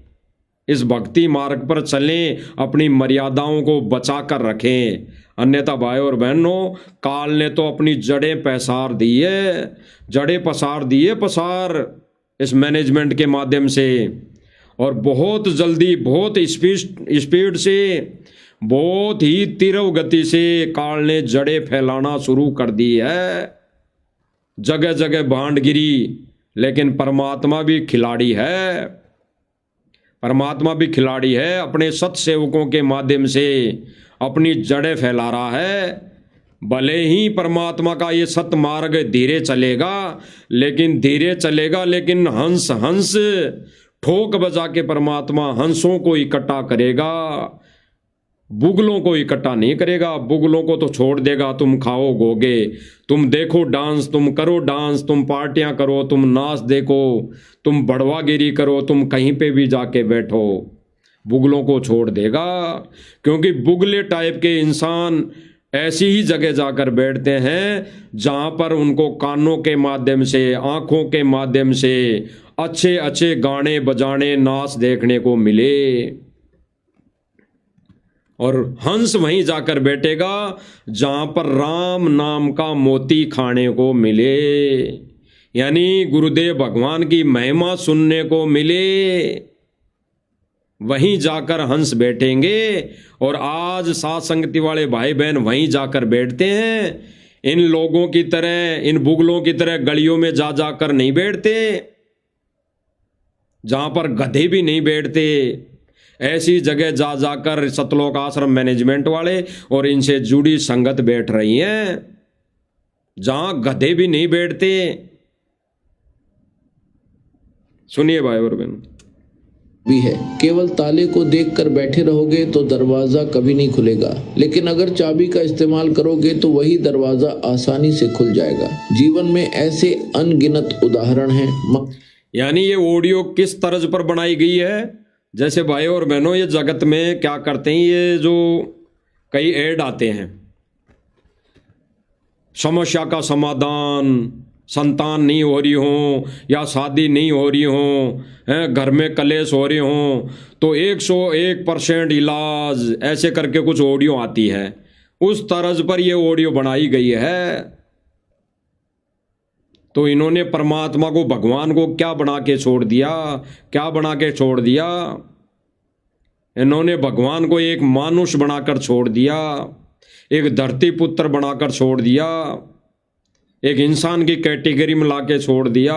S1: इस भक्ति मार्ग पर चलें, अपनी मर्यादाओं को बचा कर रखें। अन्यथा भाई और बहनों काल ने तो अपनी जड़ें पसार दी है, जड़ें पसार दी है इस मैनेजमेंट के माध्यम से। और बहुत जल्दी, बहुत स्पीड से, बहुत ही तीव्र गति से काल ने जड़ें फैलाना शुरू कर दी है। जगह जगह भांड गिरी, लेकिन परमात्मा भी खिलाड़ी है। परमात्मा भी खिलाड़ी है, अपने सत्सेवकों के माध्यम से अपनी जड़ें फैला रहा है। भले ही परमात्मा का ये सत मार्ग धीरे चलेगा, लेकिन हंस ठोक बजा के परमात्मा हंसों को इकट्ठा करेगा, बुगलों को इकट्ठा नहीं करेगा। बुगलों को तो छोड़ देगा, तुम खाओ गोगे, तुम देखो डांस, तुम करो डांस, तुम पार्टियां करो, तुम नाच देखो, तुम बड़वागिरी करो, तुम कहीं पे भी जाके बैठो। बुगलों को छोड़ देगा, क्योंकि बुगले टाइप के इंसान ऐसी ही जगह जाकर बैठते हैं जहां पर उनको कानों के माध्यम से, आंखों के माध्यम से अच्छे अच्छे गाने बजाने, नाच देखने को मिले। और हंस वहीं जाकर बैठेगा जहां पर राम नाम का मोती खाने को मिले, यानी गुरुदेव भगवान की महिमा सुनने को मिले। वहीं जाकर हंस बैठेंगे। और आज साथ संगति वाले भाई बहन वहीं जाकर बैठते हैं। इन लोगों की तरह, इन बुगलों की तरह गलियों में जा जाकर नहीं बैठते, जहां पर गधे भी नहीं बैठते। ऐसी जगह जा जाकर सतलोक आश्रम मैनेजमेंट वाले और इनसे जुड़ी संगत बैठ रही हैं, जहां गधे भी नहीं बैठते। सुनिए भाई और बहन।
S2: भी है, केवल ताले को देखकर बैठे रहोगे तो दरवाजा कभी नहीं खुलेगा, लेकिन अगर चाबी का इस्तेमाल करोगे तो वही दरवाजा आसानी से खुल जाएगा। जीवन में ऐसे अनगिनत उदाहरण हैं।
S1: यानी ये ऑडियो किस तर्ज पर बनाई गई है, जैसे भाई और बहनों ये जगत में क्या करते हैं, ये जो कई ऐड आते हैं, समस्या का समाधान, संतान नहीं हो रही हो या शादी नहीं हो रही हो, घर में कलेश हो रही हो, तो 101% इलाज, ऐसे करके कुछ ऑडियो आती है। उस तरज पर ये ऑडियो बनाई गई है। तो इन्होंने परमात्मा को, भगवान को क्या बना के छोड़ दिया, क्या बना के छोड़ दिया? इन्होंने भगवान को एक मानुष बनाकर छोड़ दिया, एक धरती पुत्र बनाकर छोड़ दिया, एक इंसान की कैटेगरी में लाके छोड़ दिया।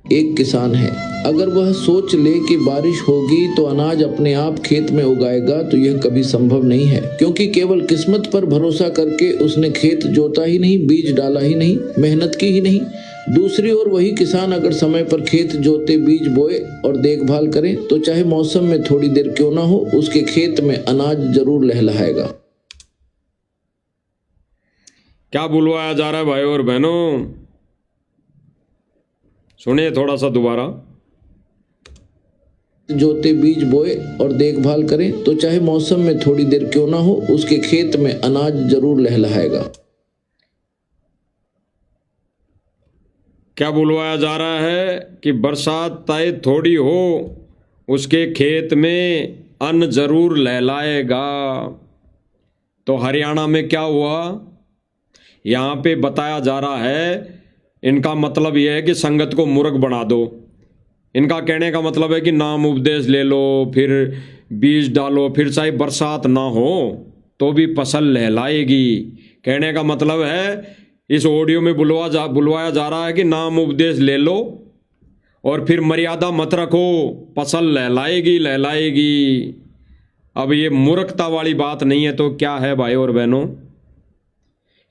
S2: एक किसान है, अगर वह सोच ले कि बारिश होगी तो अनाज अपने आप खेत में उगाएगा तो यह कभी संभव नहीं है, क्योंकि केवल किस्मत पर भरोसा करके उसने खेत जोता ही नहीं, बीज डाला ही नहीं, मेहनत की ही नहीं। दूसरी ओर वही किसान अगर समय पर खेत जोते, बीज बोए और देखभाल करे तो चाहे मौसम में थोड़ी देर क्यों ना हो, उसके खेत में अनाज जरूर लहलहाएगा।
S1: क्या बुलवाया जा रहा है भाई और बहनों? सुनिए थोड़ा सा दोबारा।
S2: जोते, बीज बोए और देखभाल करें तो चाहे मौसम में थोड़ी देर क्यों ना हो, उसके खेत में अनाज जरूर लहलहाएगा।
S1: क्या बुलवाया जा रहा है कि बरसात चाहे थोड़ी हो, उसके खेत में अन्न जरूर लहलाएगा। तो हरियाणा में क्या हुआ, यहाँ पे बताया जा रहा है, इनका मतलब यह है कि संगत को मूर्ख बना दो। इनका कहने का मतलब है कि नाम उपदेश ले लो, फिर बीज डालो, फिर चाहे बरसात ना हो तो भी फसल लहलाएगी। कहने का मतलब है इस ऑडियो में बुलवाया जा रहा है कि नाम उपदेश ले लो और फिर मर्यादा मत रखो, फसल लहलाएगी लहलाएगी। अब ये मूर्खता वाली बात नहीं है तो क्या है भाई और बहनों?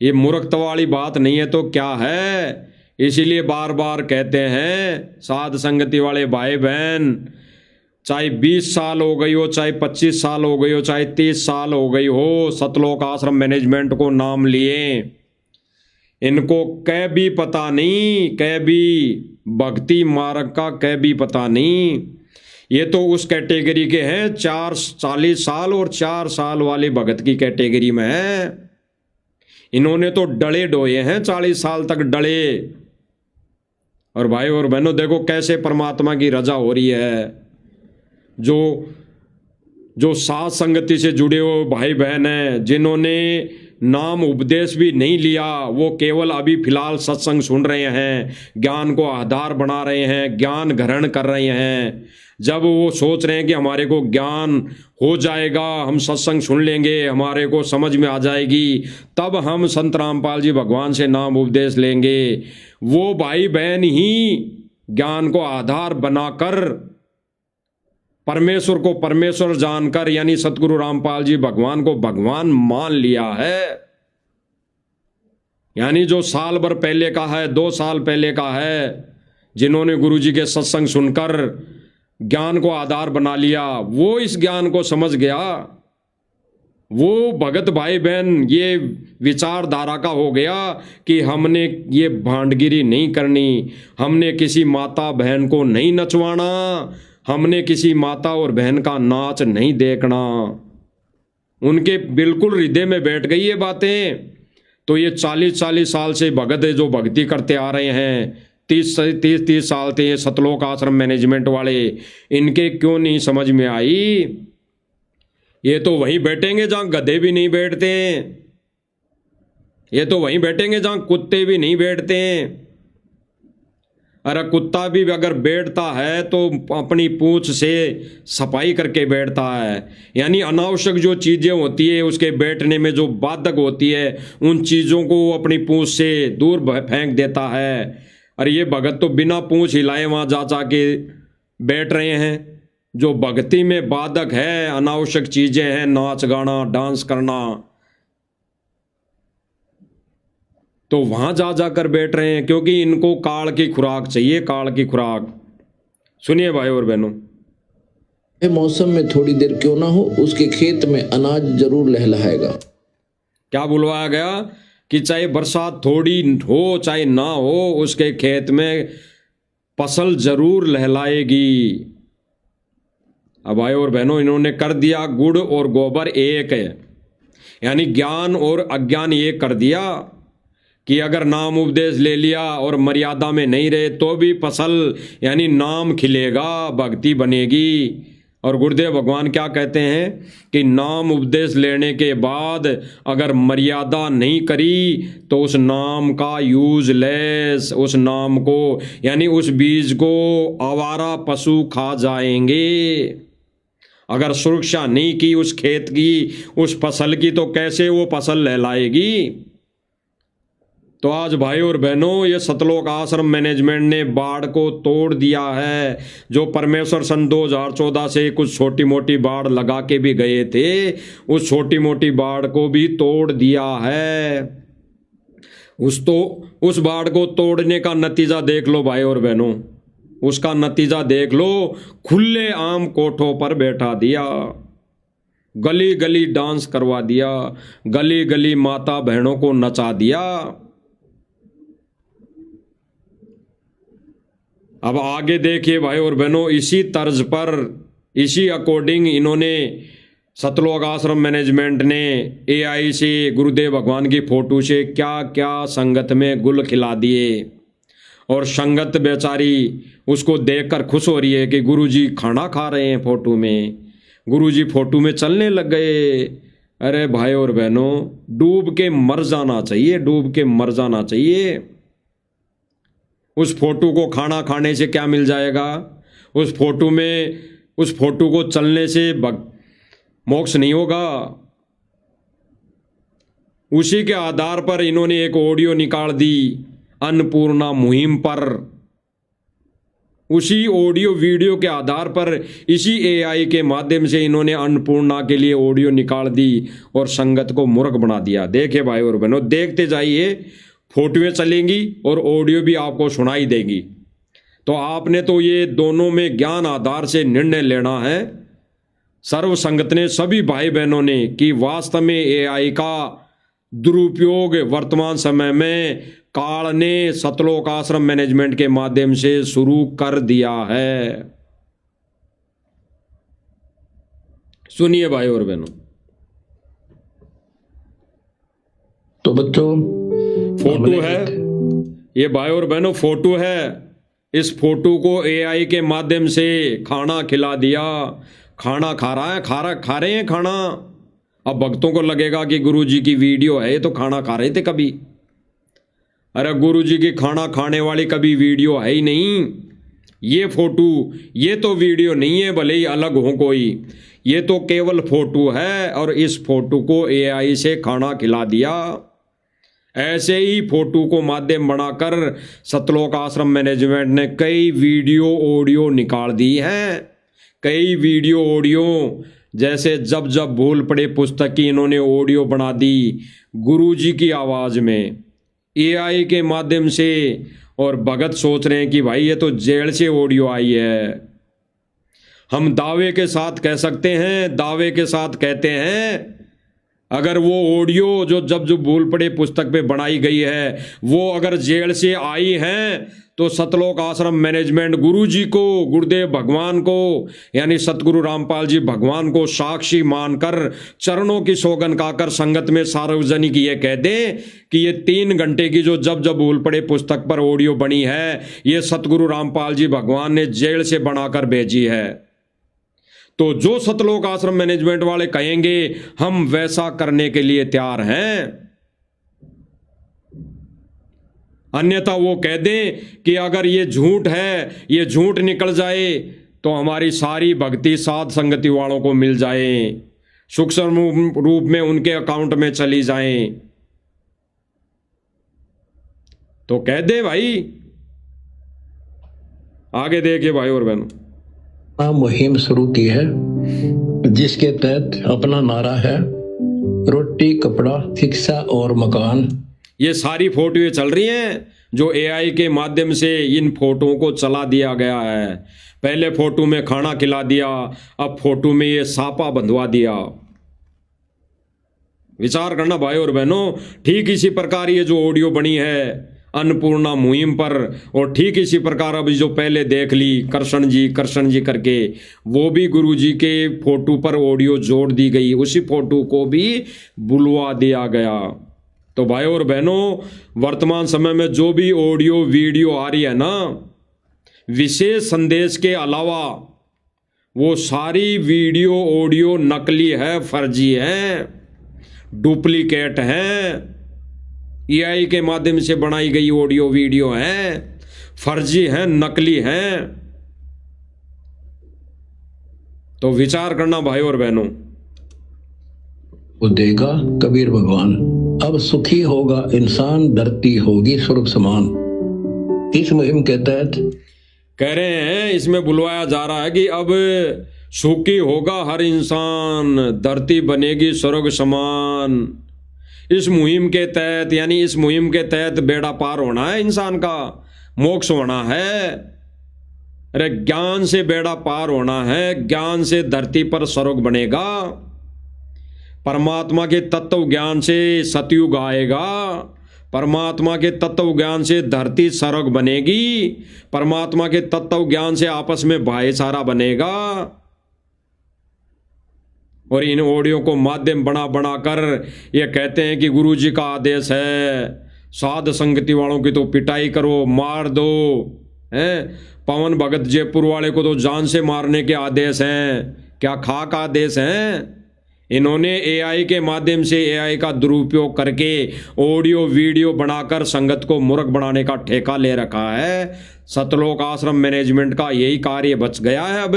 S1: ये मूर्खता वाली बात नहीं है तो क्या है? इसीलिए बार बार कहते हैं साध संगति वाले भाई बहन, चाहे 20 साल हो गई हो, चाहे 25 साल हो गई हो, चाहे 30 साल हो गई हो, सतलोक आश्रम मैनेजमेंट को नाम लिए, इनको कह भी पता नहीं, कह भी भक्ति मार्ग का कह भी पता नहीं। ये तो उस कैटेगरी के हैं 40 साल और 4 साल वाले भगत की कैटेगरी में है। इन्होंने तो डले डोए हैं, 40 साल तक डले। और भाई और बहनों देखो कैसे परमात्मा की रजा हो रही है। जो साथ संगति से जुड़े हुए भाई बहन हैं, जिन्होंने नाम उपदेश भी नहीं लिया, वो केवल अभी फिलहाल सत्संग सुन रहे हैं, ज्ञान को आधार बना रहे हैं, ज्ञान ग्रहण कर रहे हैं। जब वो सोच रहे हैं कि हमारे को ज्ञान हो जाएगा, हम सत्संग सुन लेंगे, हमारे को समझ में आ जाएगी, तब हम संत रामपाल जी भगवान से नाम उपदेश लेंगे, वो भाई बहन ही ज्ञान को आधार बनाकर परमेश्वर को परमेश्वर जानकर, यानी सतगुरु रामपाल जी भगवान को भगवान मान लिया है। यानी जो साल भर पहले का है, 2 साल पहले का है, जिन्होंने गुरु जी के सत्संग सुनकर ज्ञान को आधार बना लिया, वो इस ज्ञान को समझ गया। वो भगत भाई बहन ये विचारधारा का हो गया कि हमने ये भांडगिरी नहीं करनी, हमने किसी माता बहन को नहीं नचवाना, हमने किसी माता और बहन का नाच नहीं देखना। उनके बिल्कुल हृदय में बैठ गई ये बातें। तो ये 40 साल से भगत जो भक्ति करते आ रहे हैं, 30 साल थे ये सतलोक आश्रम मैनेजमेंट वाले, इनके क्यों नहीं समझ में आई? ये तो वहीं बैठेंगे जहां गधे भी नहीं बैठते, ये तो वहीं बैठेंगे जहां कुत्ते भी नहीं बैठते। अरे कुत्ता भी अगर बैठता है तो अपनी पूंछ से सफाई करके बैठता है, यानी अनावश्यक जो चीज़ें होती है उसके बैठने में जो बाधक होती है, उन चीज़ों को अपनी पूंछ से दूर फेंक देता है। अरे ये भगत तो बिना पूंछ हिलाए वहाँ जा के बैठ रहे हैं। जो भक्ति में बाधक है, अनावश्यक चीज़ें हैं, नाच गाना डांस करना, तो वहां जाकर बैठ रहे हैं, क्योंकि इनको काल की खुराक चाहिए, काल की खुराक। सुनिए भाई और बहनों,
S2: मौसम में थोड़ी देर क्यों ना हो, उसके खेत में अनाज जरूर लहलहाएगा।
S1: क्या बुलवाया गया कि चाहे बरसात थोड़ी हो चाहे ना हो, उसके खेत में फसल जरूर लहलाएगी। अब भाई और बहनों, इन्होंने कर दिया गुड़ और गोबर एक है, यानी ज्ञान और अज्ञान एक कर दिया कि अगर नाम उपदेश ले लिया और मर्यादा में नहीं रहे तो भी फसल यानी नाम खिलेगा, भक्ति बनेगी। और गुरुदेव भगवान क्या कहते हैं कि नाम उपदेश लेने के बाद अगर मर्यादा नहीं करी तो उस नाम का यूजलेस, उस नाम को यानी उस बीज को आवारा पशु खा जाएंगे। अगर सुरक्षा नहीं की उस खेत की, उस फसल की, तो कैसे वो फसल लहलाएगी? तो आज भाई और बहनों, ये सतलोक आश्रम मैनेजमेंट ने बाढ़ को तोड़ दिया है। जो परमेश्वर सन 2014 से कुछ छोटी मोटी बाढ़ लगा के भी गए थे, उस छोटी मोटी बाढ़ को भी तोड़ दिया है। उस बाढ़ को तोड़ने का नतीजा देख लो भाई और बहनों, उसका नतीजा देख लो, खुले आम कोठों पर बैठा दिया। गली गली डांस करवा दिया, गली गली माता बहनों को नचा दिया। अब आगे देखिए भाई और बहनों, इसी तर्ज पर, इसी अकॉर्डिंग इन्होंने सतलोक आश्रम मैनेजमेंट ने एआई से गुरुदेव भगवान की फोटो से क्या क्या संगत में गुल खिला दिए, और संगत बेचारी उसको देखकर खुश हो रही है कि गुरुजी खाना खा रहे हैं फोटो में, गुरुजी फोटो में चलने लग गए। अरे भाई और बहनों, डूब के मर जाना चाहिए, डूब के मर जाना चाहिए। उस फोटो को खाना खाने से क्या मिल जाएगा? उस फोटो में, उस फोटो को चलने से मोक्ष नहीं होगा। उसी के आधार पर इन्होंने एक ऑडियो निकाल दी अन्नपूर्णा मुहिम पर। उसी ऑडियो वीडियो के आधार पर इसी एआई के माध्यम से इन्होंने अन्नपूर्णा के लिए ऑडियो निकाल दी और संगत को मूर्ख बना दिया। देखिए भाई और बहनों, देखते जाइए, फोटोएं चलेंगी और ऑडियो भी आपको सुनाई देगी। तो आपने तो ये दोनों में ज्ञान आधार से निर्णय लेना है, सर्व संगत ने, सभी भाई बहनों ने, कि वास्तव में एआई का दुरुपयोग वर्तमान समय में काल ने सतलोक आश्रम मैनेजमेंट के माध्यम से शुरू कर दिया है। सुनिए भाई और बहनों।
S2: तो बच्चों,
S1: फोटो है ये भाई और बहनों, फोटो है। इस फोटो को एआई के माध्यम से खाना खिला दिया, खाना खा रहा है, खा रहे हैं खाना। अब भक्तों को लगेगा कि गुरुजी की वीडियो है, तो खाना खा रहे थे कभी। अरे गुरुजी की खाना खाने वाली कभी वीडियो है ही नहीं। ये फोटो, ये तो वीडियो नहीं है, भले ही अलग हो कोई, ये तो केवल फोटो है। और इस फोटो को एआई से खाना खिला दिया। ऐसे ही फोटो को माध्यम बनाकर सतलोक आश्रम मैनेजमेंट ने कई वीडियो ऑडियो निकाल दी हैं। कई वीडियो ऑडियो, जैसे जब जब भूल पड़े पुस्तक की इन्होंने ऑडियो बना दी गुरुजी की आवाज़ में, एआई के माध्यम से। और भगत सोच रहे हैं कि भाई ये तो जेल से ऑडियो आई है। हम दावे के साथ कह सकते हैं, दावे के साथ कहते हैं, अगर वो ऑडियो जो जब भूल पड़े पुस्तक पे बनाई गई है, वो अगर जेल से आई हैं, तो सतलोक आश्रम मैनेजमेंट गुरुजी को, गुरुदेव भगवान को, यानी सतगुरु रामपाल जी भगवान को साक्षी मानकर चरणों की सौगंध खाकर संगत में सार्वजनिक ये कह दें कि ये 3 घंटे की जो जब भूल पड़े पुस्तक पर ऑडियो बनी है, ये सतगुरु रामपाल जी भगवान ने जेल से बनाकर भेजी है। तो जो सतलोक आश्रम मैनेजमेंट वाले कहेंगे, हम वैसा करने के लिए तैयार हैं। अन्यथा वो कह दें कि अगर ये झूठ है, ये झूठ निकल जाए, तो हमारी सारी भक्ति साध संगति वालों को मिल जाए, सूक्ष्म रूप में उनके अकाउंट में चली जाए। तो कह दे भाई। आगे देखिए भाई और बहनों,
S2: मुहिम शुरू की है, जिसके तहत अपना नारा है रोटी, कपड़ा, शिक्षा और मकान।
S1: ये सारी फोटोएं चल रही हैं जो एआई के माध्यम से इन फोटोओं को चला दिया गया है। पहले फोटो में खाना खिला दिया, अब फोटो में ये सापा बंधवा दिया। विचार करना भाई और बहनों। ठीक इसी प्रकार ये जो ऑडियो बनी है अन्नपूर्णा मुहिम पर, और ठीक इसी प्रकार अभी जो पहले देख ली कृष्ण जी करके, वो भी गुरुजी के फोटो पर ऑडियो जोड़ दी गई, उसी फोटो को भी बुलवा दिया गया। तो भाई और बहनों, वर्तमान समय में जो भी ऑडियो वीडियो आ रही है ना, विशेष संदेश के अलावा वो सारी वीडियो ऑडियो नकली है, फर्जी है, डुप्लीकेट है, एआई के माध्यम से बनाई गई ऑडियो वीडियो है, फर्जी है, नकली है। तो विचार करना भाई और बहनों।
S2: वो देगा कबीर भगवान, अब सुखी होगा इंसान, धरती होगी स्वर्ग समान। इस मुहिम के तहत
S1: कह रहे हैं, इसमें बुलवाया जा रहा है कि अब सुखी होगा हर इंसान, धरती बनेगी स्वर्ग समान। इस मुहिम के तहत, यानी इस मुहिम के तहत बेड़ा पार होना है इंसान का, मोक्ष होना है। अरे ज्ञान से बेड़ा पार होना है, ज्ञान से धरती पर स्वर्ग बनेगा। परमात्मा के तत्व ज्ञान से सतयुग आएगा, परमात्मा के तत्व ज्ञान से धरती स्वर्ग बनेगी, परमात्मा के तत्व ज्ञान से आपस में भाईचारा बनेगा। और इन ऑडियो को माध्यम बना बनाकर ये कहते हैं कि गुरु जी का आदेश है, साध संगति वालों की तो पिटाई करो, मार दो, हैं? पवन भगत जयपुर वाले को तो जान से मारने के आदेश हैं। क्या खाक आदेश हैं? इन्होंने एआई के माध्यम से एआई का दुरुपयोग करके ऑडियो वीडियो बनाकर संगत को मूर्ख बनाने का ठेका ले रखा है। सतलोक आश्रम मैनेजमेंट का यही कार्य बच गया है। अब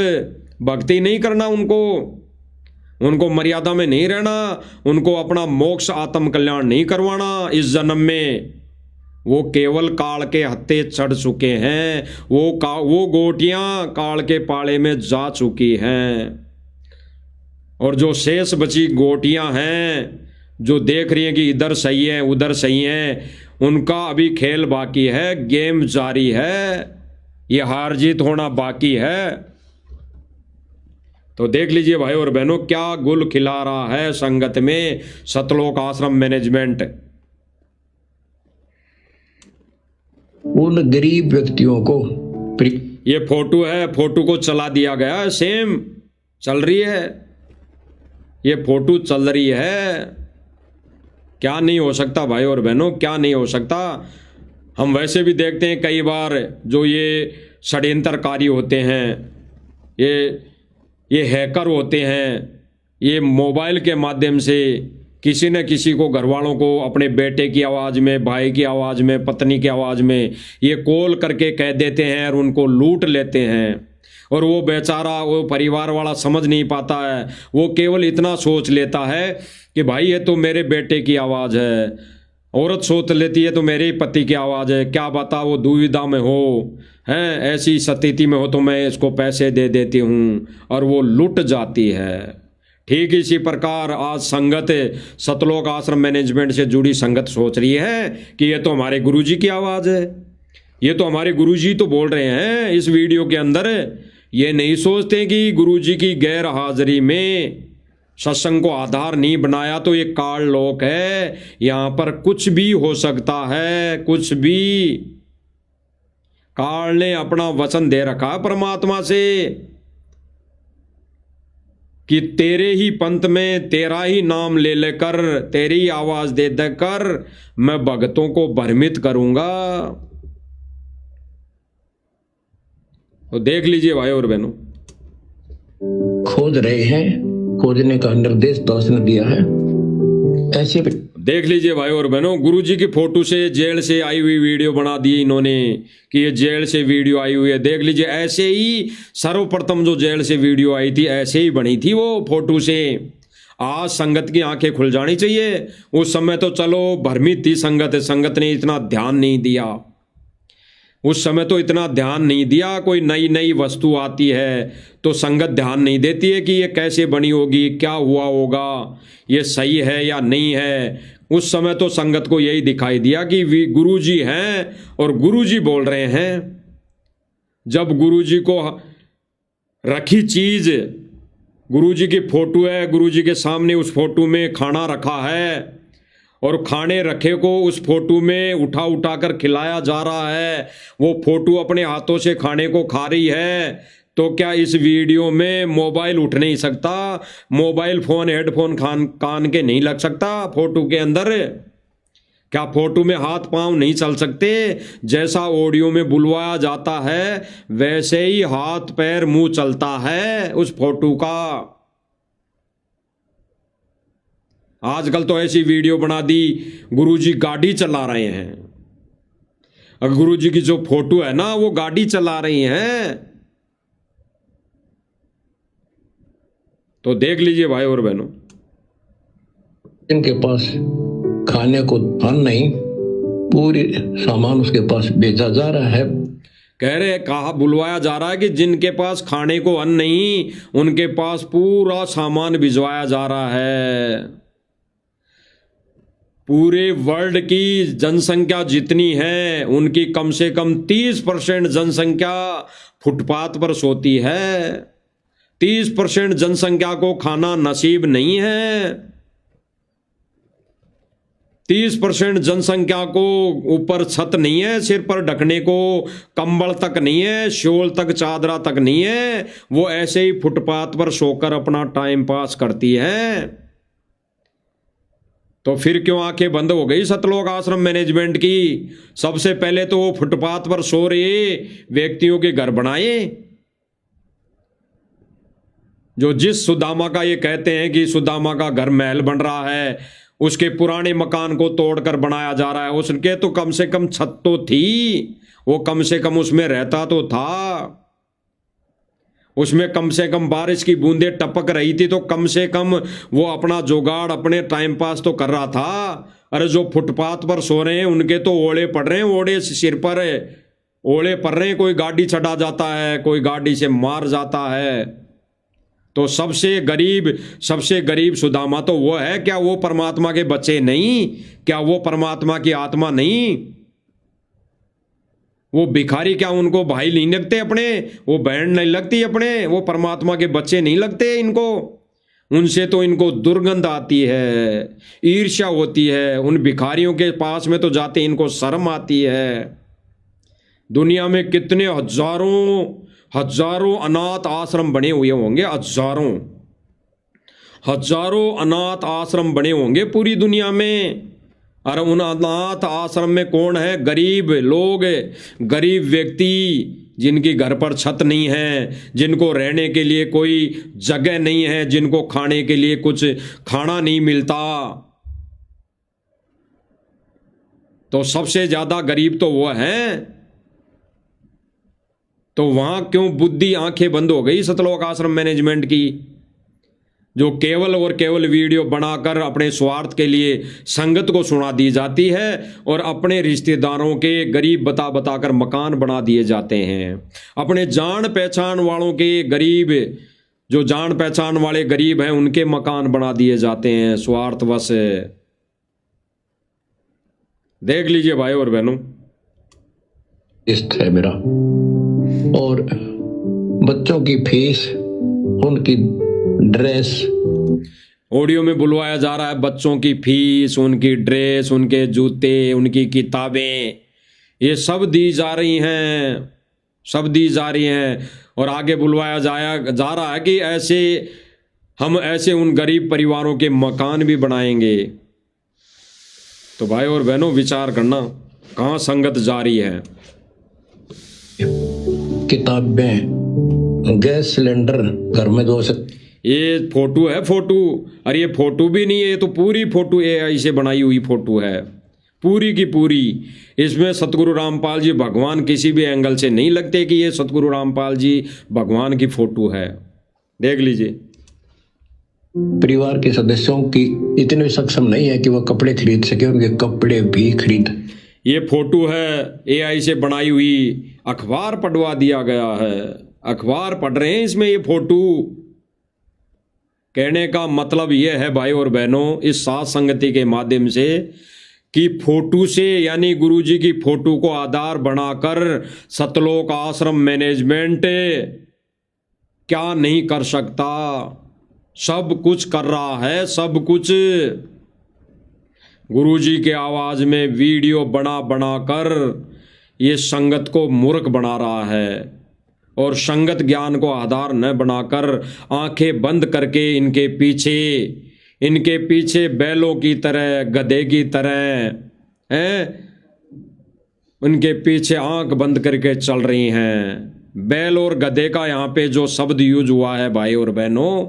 S1: भक्ति नहीं करना, उनको मर्यादा में नहीं रहना, उनको अपना मोक्ष आत्म कल्याण नहीं करवाना इस जन्म में। वो केवल काल के हत्थे चढ़ चुके हैं, वो गोटियां काल के पाले में जा चुकी हैं। और जो शेष बची गोटियां हैं, जो देख रही हैं कि इधर सही है उधर सही है, उनका अभी खेल बाकी है, गेम जारी है, ये हार जीत होना बाकी है। तो देख लीजिए भाई और बहनों, क्या गुल खिला रहा है संगत में सतलोक आश्रम मैनेजमेंट।
S2: उन गरीब व्यक्तियों को
S1: ये फोटो है, फोटो को चला दिया गया है, सेम चल रही है, ये फोटो चल रही है। क्या नहीं हो सकता भाई और बहनों, क्या नहीं हो सकता। हम वैसे भी देखते हैं कई बार जो ये षड्यंत्रकारी होते हैं, ये हैकर होते हैं, ये मोबाइल के माध्यम से किसी न किसी को, घर वालों को अपने बेटे की आवाज़ में, भाई की आवाज़ में, पत्नी की आवाज़ में ये कॉल करके कह देते हैं और उनको लूट लेते हैं। और वो बेचारा, वो परिवार वाला समझ नहीं पाता है, वो केवल इतना सोच लेता है कि भाई ये तो मेरे बेटे की आवाज़ है। औरत सोच लेती है तो मेरे ही पति की आवाज़ है, क्या बता वो दुविधा में हो, हैं ऐसी स्थिति में हो तो मैं इसको पैसे दे देती हूँ और वो लुट जाती है। ठीक इसी प्रकार आज संगत सतलोक आश्रम मैनेजमेंट से जुड़ी संगत सोच रही है कि ये तो हमारे गुरुजी की आवाज़ है, ये तो हमारे गुरुजी तो बोल रहे हैं इस वीडियो के अंदर। ये नहीं सोचते कि गुरुजी की गैर हाजिरी में सत्संग को आधार नहीं बनाया तो ये काल लोक है, यहाँ पर कुछ भी हो सकता है, कुछ भी। काल ने अपना वचन दे रखा परमात्मा से कि तेरे ही पंथ में तेरा ही नाम ले लेकर, तेरी आवाज दे देकर मैं भक्तों को भ्रमित करूंगा। तो देख लीजिए भाई और बहनों,
S2: खोज रहे हैं, खोजने का निर्देश दास ने दिया है। ऐसे
S1: देख लीजिए भाई और बहनों, गुरुजी की फोटो से जेल से आई हुई वीडियो बना दी इन्होंने कि ये जेल से वीडियो आई हुई है। देख लीजिए, ऐसे ही सर्वप्रथम जो जेल से वीडियो आई थी ऐसे ही बनी थी वो फोटो से। आज संगत की आंखें खुल जानी चाहिए। उस समय तो चलो भ्रमित थी संगत, संगत ने इतना ध्यान नहीं दिया, उस समय तो इतना ध्यान नहीं दिया। कोई नई नई वस्तु आती है तो संगत ध्यान नहीं देती है कि ये कैसे बनी होगी, क्या हुआ होगा, ये सही है या नहीं है। उस समय तो संगत को यही दिखाई दिया कि गुरुजी हैं और गुरुजी बोल रहे हैं। जब गुरुजी को रखी चीज, गुरुजी की फोटो है, गुरुजी के सामने उस फोटो में खाना रखा है और खाने रखे को उस फोटो में उठा उठा कर खिलाया जा रहा है, वो फोटो अपने हाथों से खाने को खा रही है, तो क्या इस वीडियो में मोबाइल उठ नहीं सकता? मोबाइल फोन, हेडफोन कान के नहीं लग सकता फोटो के अंदर? क्या फोटो में हाथ पांव नहीं चल सकते? जैसा ऑडियो में बुलवाया जाता है वैसे ही हाथ पैर मुंह चलता है उस फोटो का। आजकल तो ऐसी वीडियो बना दी, गुरुजी गाड़ी चला रहे हैं, और गुरुजी की जो फोटो है ना वो गाड़ी चला रही हैं। तो देख लीजिए भाई और बहनों,
S2: जिनके पास खाने को धन नहीं, पूरी सामान उसके पास बेचा जा रहा है।
S1: कह रहे, कहा बुलवाया जा रहा है कि जिनके पास खाने को अन्न नहीं उनके पास पूरा सामान भिजवाया जा रहा है। पूरे वर्ल्ड की जनसंख्या जितनी है उनकी कम से कम 30% जनसंख्या फुटपाथ पर सोती है। 30% जनसंख्या को खाना नसीब नहीं है। 30% जनसंख्या को ऊपर छत नहीं है, सिर पर ढकने को कंबल तक नहीं है, शोल तक चादरा तक नहीं है, वो ऐसे ही फुटपाथ पर सोकर अपना टाइम पास करती है। तो फिर क्यों आंखें बंद हो गई सतलोक आश्रम मैनेजमेंट की? सबसे पहले तो वो फुटपाथ पर सो रहे व्यक्तियों के घर बनाए। जो जिस सुदामा का ये कहते हैं कि सुदामा का घर महल बन रहा है, उसके पुराने मकान को तोड़कर बनाया जा रहा है, उसके तो कम से कम छत तो थी, वो कम से कम उसमें रहता तो था, उसमें कम से कम बारिश की बूंदें टपक रही थी, तो कम से कम वो अपना जुगाड़ अपने टाइम पास तो कर रहा था। अरे जो फुटपाथ पर सो रहे हैं उनके तो ओले पड़ रहे हैं, ओले सिर पर ओले पड़ रहे हैं, कोई गाड़ी चढ़ा जाता है, कोई गाड़ी से मार जाता है। तो सबसे गरीब सुदामा तो वो है। क्या वो परमात्मा के बच्चे नहीं? क्या वो परमात्मा की आत्मा नहीं? वो भिखारी क्या उनको भाई नहीं लगते अपने? वो बहन नहीं लगती अपने? वो परमात्मा के बच्चे नहीं लगते इनको? उनसे तो इनको दुर्गंध आती है, ईर्ष्या होती है। उन भिखारियों के पास में तो जाते इनको शर्म आती है। दुनिया में कितने हजारों अनाथ आश्रम बने हुए होंगे, हजारों अनाथ आश्रम बने होंगे पूरी दुनिया में। और उन अनाथ आश्रम में कौन है? गरीब लोग, गरीब व्यक्ति, जिनकी घर पर छत नहीं है, जिनको रहने के लिए कोई जगह नहीं है, जिनको खाने के लिए कुछ खाना नहीं मिलता। तो सबसे ज्यादा गरीब तो वो हैं। तो वहां क्यों बुद्धि आंखें बंद हो गई सतलोक आश्रम मैनेजमेंट की, जो केवल और केवल वीडियो बनाकर अपने स्वार्थ के लिए संगत को सुना दी जाती है और अपने रिश्तेदारों के गरीब बता बताकर मकान बना दिए जाते हैं। अपने जान पहचान वालों के गरीब, जो जान पहचान वाले गरीब हैं, उनके मकान बना दिए जाते हैं स्वार्थवश। देख लीजिए भाई और बहनों,
S2: इष्ट है मेरा। और बच्चों की फीस, उनकी ड्रेस,
S1: ऑडियो में बुलवाया जा रहा है बच्चों की फीस, उनकी ड्रेस, उनके जूते, उनकी किताबें, ये सब दी जा रही हैं, सब दी जा रही हैं। और आगे बुलवाया जा रहा है कि हम ऐसे उन गरीब परिवारों के मकान भी बनाएंगे। तो भाई और बहनों विचार करना, कहाँ संगत जा रही है।
S2: किताबें, गैस सिलेंडर घर में 2 से।
S1: ये फोटो है, फोटो। अरे ये फोटो भी नहीं है, ये तो पूरी फोटो AI से बनाई हुई फोटो है, पूरी की पूरी। इसमें सतगुरु रामपाल जी भगवान किसी भी एंगल से नहीं लगते कि ये सतगुरु रामपाल जी भगवान की फोटो है। देख लीजिए।
S2: परिवार के सदस्यों की इतने सक्षम नहीं है कि वो कपड़े खरीद सके, उनके कपड़े भी खरीद।
S1: ये फोटो है AI से बनाई हुई, अखबार पढ़वा दिया गया है, अखबार पढ़ रहे हैं इसमें ये फोटो। कहने का मतलब ये है भाई और बहनों, इस साथ संगति के माध्यम से, कि फोटो से यानी गुरुजी की फोटो को आधार बनाकर सतलोक आश्रम मैनेजमेंट क्या नहीं कर सकता, सब कुछ कर रहा है, सब कुछ। गुरुजी के आवाज में वीडियो बना कर ये संगत को मूर्ख बना रहा है, और संगत ज्ञान को आधार न बनाकर आंखें बंद करके इनके पीछे बैलों की तरह, गधे की तरह हैं, उनके पीछे आंख बंद करके चल रही हैं। बैल और गधे का यहाँ पे जो शब्द यूज हुआ है भाई और बहनों,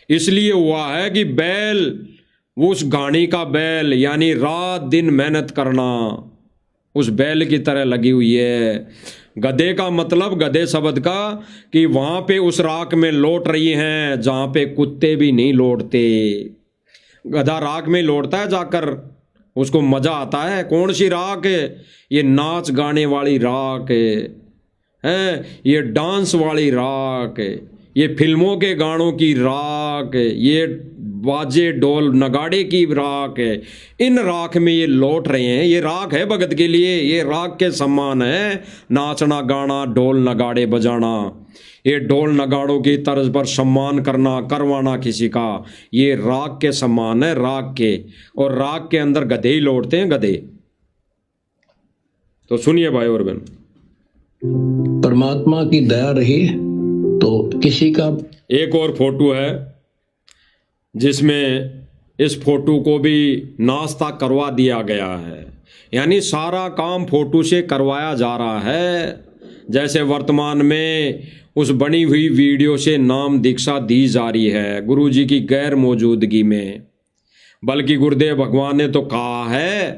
S1: इसलिए हुआ है कि बैल, उस गाड़ी का बैल, यानी रात दिन मेहनत करना, उस बैल की तरह लगी हुई है। गधे का मतलब, गधे शब्द का, कि वहां पे उस राख में लौट रही हैं जहां पे कुत्ते भी नहीं लौटते। गधा राख में लौटता है जाकर, उसको मजा आता है। कौन सी राख? ये नाच गाने वाली राख है, ये डांस वाली राख, ये फिल्मों के गानों की राख, ये बाजे डोल नगाड़े की राख है, इन राख में ये लौट रहे हैं। ये राख है भगत के लिए, ये राख के सम्मान है नाचना गाना ढोल नगाड़े बजाना। ये ढोल नगाड़ों की तर्ज पर सम्मान करना करवाना किसी का, ये राग के सम्मान है, राग के। और राग के अंदर गधे ही लौटते हैं, गधे। तो सुनिए भाई और बहन,
S2: परमात्मा की दया रही तो किसी का।
S1: एक और फोटो है जिसमें इस फोटो को भी नाश्ता करवा दिया गया है, यानी सारा काम फोटो से करवाया जा रहा है। जैसे वर्तमान में उस बनी हुई वीडियो से नाम दीक्षा दी जा रही है गुरुजी की गैर मौजूदगी में। बल्कि गुरुदेव भगवान ने तो कहा है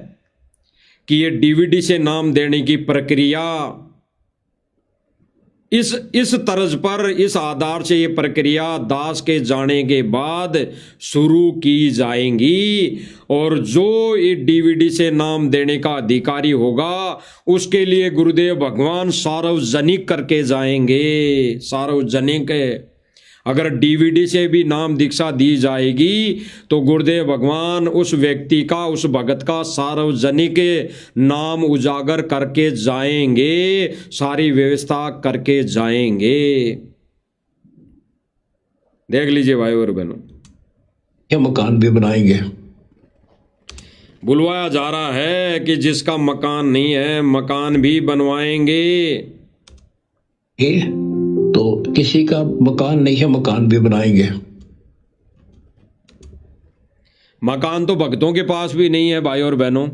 S1: कि ये डीवीडी से नाम देने की प्रक्रिया इस तर्ज पर, इस आधार से ये प्रक्रिया दास के जाने के बाद शुरू की जाएंगी। और जो ये डीवीडी से नाम देने का अधिकारी होगा उसके लिए गुरुदेव भगवान सार्वजनिक करके जाएंगे, सार्वजनिक। अगर डीवीडी से भी नाम दीक्षा दी जाएगी तो गुरुदेव भगवान उस व्यक्ति का, उस भगत का सार्वजनिक नाम उजागर करके जाएंगे, सारी व्यवस्था करके जाएंगे। देख लीजिए भाई और बहनों,
S2: ये मकान भी बनाएंगे।
S1: बुलवाया जा रहा है कि जिसका मकान नहीं है मकान भी बनवाएंगे।
S2: ये तो किसी का मकान नहीं है, मकान भी बनाएंगे।
S1: मकान तो भक्तों के पास भी नहीं है भाई और बहनों।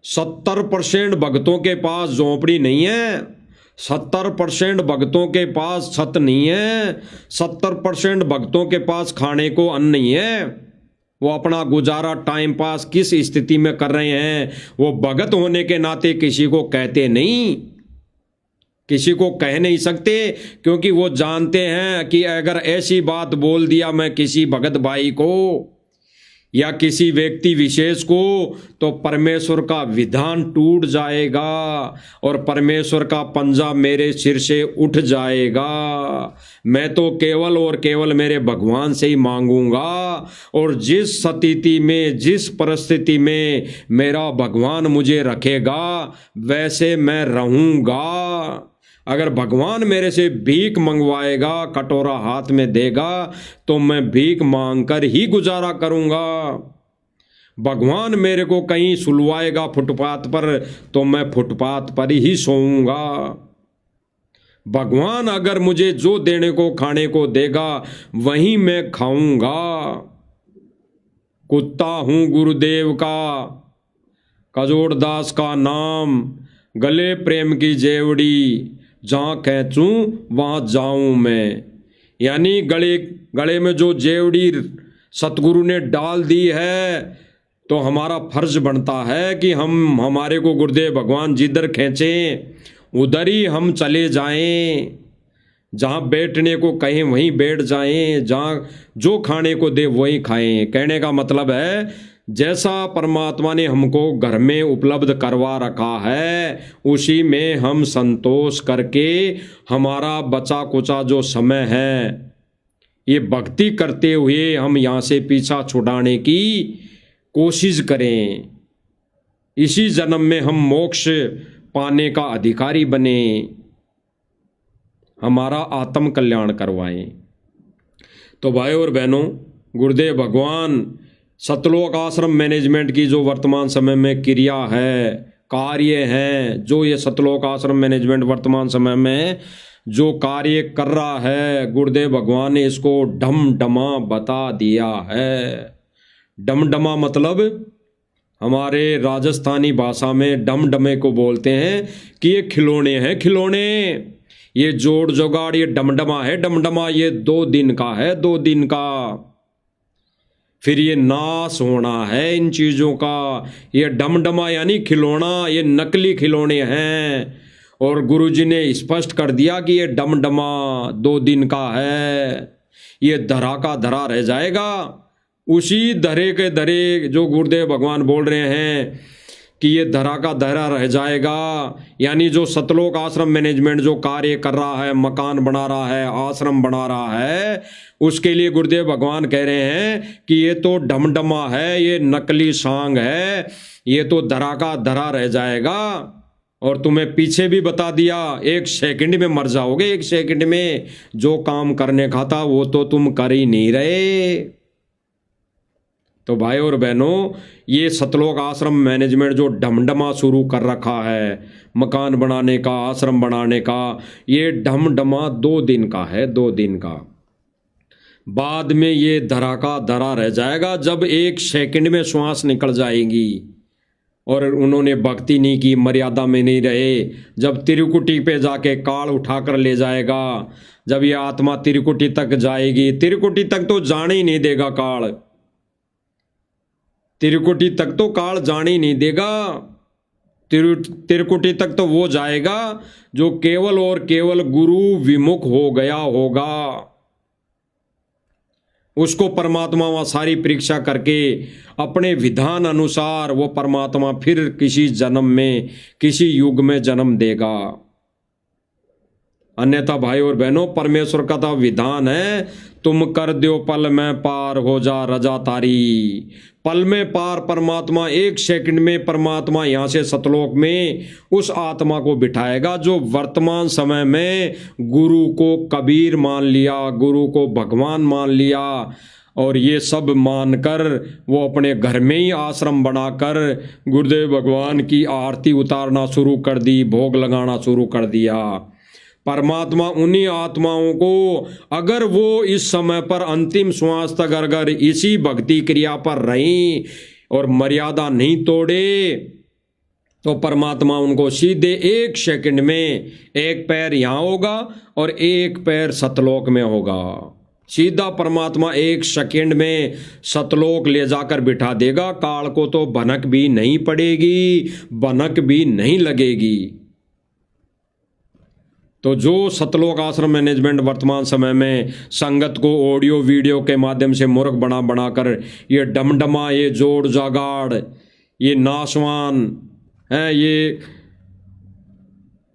S1: 70% भक्तों के पास झोंपड़ी नहीं है, 70% भक्तों के पास छत नहीं है, 70% भक्तों के पास खाने को अन्न नहीं है। वो अपना गुजारा टाइम पास किस स्थिति में कर रहे हैं वो भगत होने के नाते किसी को कहते नहीं, किसी को कह नहीं सकते, क्योंकि वो जानते हैं कि अगर ऐसी बात बोल दिया मैं किसी भगत भाई को या किसी व्यक्ति विशेष को तो परमेश्वर का विधान टूट जाएगा और परमेश्वर का पंजा मेरे सिर से उठ जाएगा। मैं तो केवल और केवल मेरे भगवान से ही मांगूंगा और जिस स्थिति में, जिस परिस्थिति में मेरा भगवान मुझे रखेगा वैसे मैं रहूंगा। अगर भगवान मेरे से भीख मंगवाएगा, कटोरा हाथ में देगा तो मैं भीख मांगकर ही गुजारा करूंगा। भगवान मेरे को कहीं सुलवाएगा फुटपाथ पर तो मैं फुटपाथ पर ही सोऊंगा। भगवान अगर मुझे जो देने को खाने को देगा वहीं मैं खाऊंगा। कुत्ता हूं गुरुदेव का, कजोड़दास का नाम, गले प्रेम की जेवड़ी, जहाँ खींचूं वहाँ जाऊं मैं। यानी गले में जो जेवड़ी सतगुरु ने डाल दी है तो हमारा फर्ज बनता है कि हम, हमारे को गुरुदेव भगवान जिधर खींचें उधर ही हम चले जाएं। जहाँ बैठने को कहें वहीं बैठ जाएं, जहाँ जो खाने को दे वहीं खाएं। कहने का मतलब है जैसा परमात्मा ने हमको घर में उपलब्ध करवा रखा है उसी में हम संतोष करके हमारा बचा कुचा जो समय है ये भक्ति करते हुए हम यहाँ से पीछा छुड़ाने की कोशिश करें। इसी जन्म में हम मोक्ष पाने का अधिकारी बने, हमारा आत्म कल्याण करवाएं। तो भाई और बहनों, गुरुदेव भगवान सतलोक आश्रम मैनेजमेंट की जो वर्तमान समय में क्रिया है, कार्य है, जो ये सतलोक आश्रम मैनेजमेंट वर्तमान समय में जो कार्य कर रहा है, गुरुदेव भगवान ने इसको डमडमा बता दिया है। डमडमा मतलब हमारे राजस्थानी भाषा में डमडमे को बोलते हैं कि ये खिलौने हैं, खिलौने। ये जोड़ जोगाड़ ये डमडमा है, डमडमा ये 2 दिन का है, 2 दिन का। फिर ये नाश होना है इन चीज़ों का। ये डमडमा यानी खिलौना, ये नकली खिलौने हैं। और गुरुजी ने स्पष्ट कर दिया कि ये डमडमा 2 दिन का है, ये धरा का धरा रह जाएगा। उसी धरे के धरे जो गुरुदेव भगवान बोल रहे हैं कि ये धरा का धरा रह जाएगा। यानी जो सतलोक आश्रम मैनेजमेंट जो कार्य कर रहा है, मकान बना रहा है, आश्रम बना रहा है, उसके लिए गुरुदेव भगवान कह रहे हैं कि ये तो ढमढमा है, ये नकली सांग है, ये तो धरा का धरा रह जाएगा। और तुम्हें पीछे भी बता दिया, 1 सेकंड में मर जाओगे। 1 सेकंड में जो काम करने का था वो तो तुम कर ही नहीं रहे। तो भाई और बहनों, ये सतलोक आश्रम मैनेजमेंट जो ढमढमा शुरू कर रखा है, मकान बनाने का, आश्रम बनाने का, ये ढमढमा 2 दिन का है, 2 दिन का। बाद में ये धरा का धरा रह जाएगा जब 1 सेकंड में श्वास निकल जाएगी। और उन्होंने भक्ति नहीं की, मर्यादा में नहीं रहे। जब त्रिकुटी पे जाके काल उठाकर ले जाएगा, जब ये आत्मा त्रिकुटी तक जाएगी, त्रिकुटी तक तो जाने ही नहीं देगा काल, त्रिकुटी तक तो काल जाने ही नहीं देगा। त्रिकुटी तक तो वो जाएगा जो केवल और केवल गुरु विमुख हो गया होगा। उसको परमात्मा वहाँ सारी परीक्षा करके अपने विधान अनुसार वो परमात्मा फिर किसी जन्म में, किसी युग में जन्म देगा। अन्यथा भाई और बहनों, परमेश्वर का तो विधान है, तुम कर दो पल में पार हो जा रजा तारी। पल में पार परमात्मा, 1 सेकंड में परमात्मा यहाँ से सतलोक में उस आत्मा को बिठाएगा जो वर्तमान समय में गुरु को कबीर मान लिया, गुरु को भगवान मान लिया, और ये सब मानकर वो अपने घर में ही आश्रम बनाकर गुरुदेव भगवान की आरती उतारना शुरू कर दी, भोग लगाना शुरू कर दिया। परमात्मा उन्हीं आत्माओं को अगर वो इस समय पर अंतिम श्वास तक अगर इसी भक्ति क्रिया पर रही और मर्यादा नहीं तोड़े, तो परमात्मा उनको सीधे 1 सेकंड में 1 पैर यहाँ होगा और 1 पैर सतलोक में होगा। सीधा परमात्मा 1 सेकंड में सतलोक ले जाकर बिठा देगा। काल को तो भनक भी नहीं पड़ेगी, भनक भी नहीं लगेगी। तो जो सतलोक आश्रम मैनेजमेंट वर्तमान समय में संगत को ऑडियो वीडियो के माध्यम से मूर्ख बना बनाकर ये डमडमा, ये जोड़ जागाड़, ये नाशवान है, ये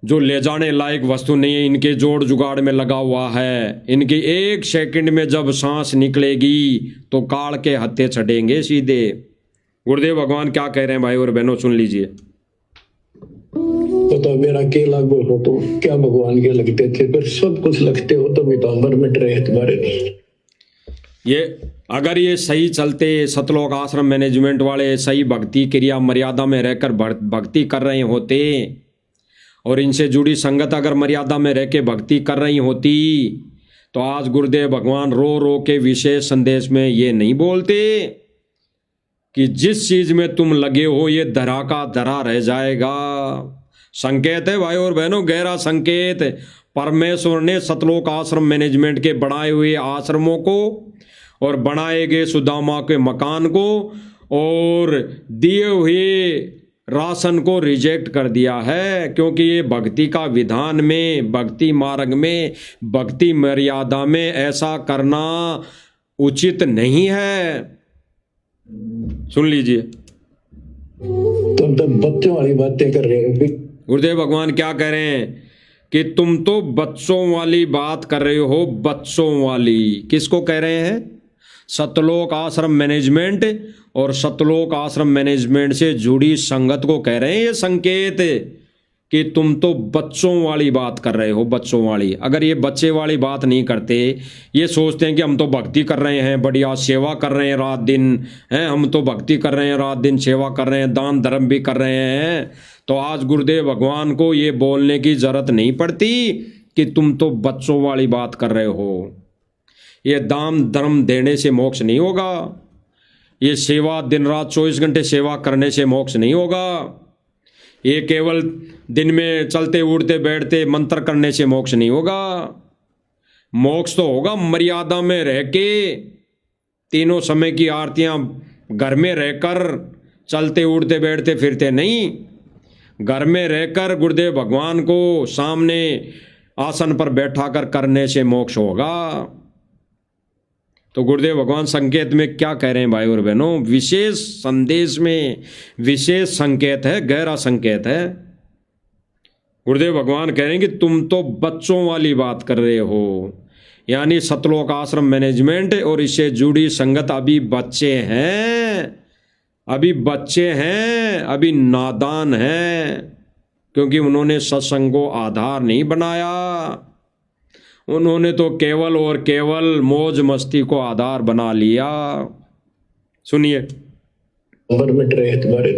S1: जो ले जाने लायक वस्तु नहीं है, इनके जोड़ जुगाड़ में लगा हुआ है। इनकी 1 सेकंड में जब सांस निकलेगी तो काल के हत्थे चढ़ेंगे सीधे। गुरुदेव भगवान क्या कह रहे हैं भाई और बहनों, सुन लीजिए।
S2: तो मेरा के लागू हो तो क्या भगवान के लगते थे, पर सब कुछ लगते हो तो मिटांबर मिट रहे तुम्हारे।
S1: ये अगर ये सही चलते, सतलोक आश्रम मैनेजमेंट वाले सही भक्ति क्रिया मर्यादा में रहकर भक्ति कर रहे होते, और इनसे जुड़ी संगत अगर मर्यादा में रह के भक्ति कर रही होती, तो आज गुरुदेव भगवान रो रो के विशेष संदेश में ये नहीं बोलते कि जिस चीज में तुम लगे हो ये धरा का धरा रह जाएगा। संकेत है भाई और बहनों, गहरा संकेत। परमेश्वर ने सतलोक आश्रम मैनेजमेंट के बनाए हुए आश्रमों को और बनाए गए सुदामा के मकान को और दिए हुए राशन को रिजेक्ट कर दिया है, क्योंकि ये भक्ति का विधान में, भक्ति मार्ग में, भक्ति मर्यादा में ऐसा करना उचित नहीं है। सुन लीजिए।
S2: तुम तो बच्चों वाली बातें कर रहे हो।
S1: गुरुदेव भगवान क्या कह रहे हैं कि तुम तो बच्चों वाली बात कर रहे हो, बच्चों वाली। किसको कह रहे हैं? सतलोक आश्रम मैनेजमेंट और सतलोक आश्रम मैनेजमेंट से जुड़ी संगत को कह रहे हैं ये संकेत कि तुम तो बच्चों वाली बात कर रहे हो, बच्चों वाली। अगर ये बच्चे वाली बात नहीं करते, ये सोचते हैं कि हम तो भक्ति कर रहे हैं, बढ़िया सेवा कर रहे हैं रात दिन, हैं हम तो भक्ति कर रहे हैं रात दिन, सेवा कर रहे हैं, दान धर्म भी कर रहे हैं, तो आज गुरुदेव भगवान को ये बोलने की जरूरत नहीं पड़ती कि तुम तो बच्चों वाली बात कर रहे हो। ये दान धर्म देने से मोक्ष नहीं होगा, ये सेवा दिन रात 24 घंटे सेवा करने से मोक्ष नहीं होगा, ये केवल दिन में चलते उड़ते बैठते मंत्र करने से मोक्ष नहीं होगा। मोक्ष तो होगा मर्यादा में रह के, तीनों समय की आरतियां घर में रहकर, चलते उड़ते बैठते फिरते नहीं, घर में रहकर गुरुदेव भगवान को सामने आसन पर बैठाकर करने से मोक्ष होगा। तो गुरुदेव भगवान संकेत में क्या कह रहे हैं भाई और बहनों, विशेष संदेश में विशेष संकेत है, गहरा संकेत है। गुरुदेव भगवान कह रहे हैं कि तुम तो बच्चों वाली बात कर रहे हो, यानी सतलोक आश्रम मैनेजमेंट और इससे जुड़ी संगत अभी बच्चे हैं, अभी बच्चे हैं, अभी नादान हैं, क्योंकि उन्होंने सत्संग को आधार नहीं बनाया। उन्होंने तो केवल और केवल मौज मस्ती को आधार बना लिया। सुनिए,
S2: मिनट रहे तुम्हारे,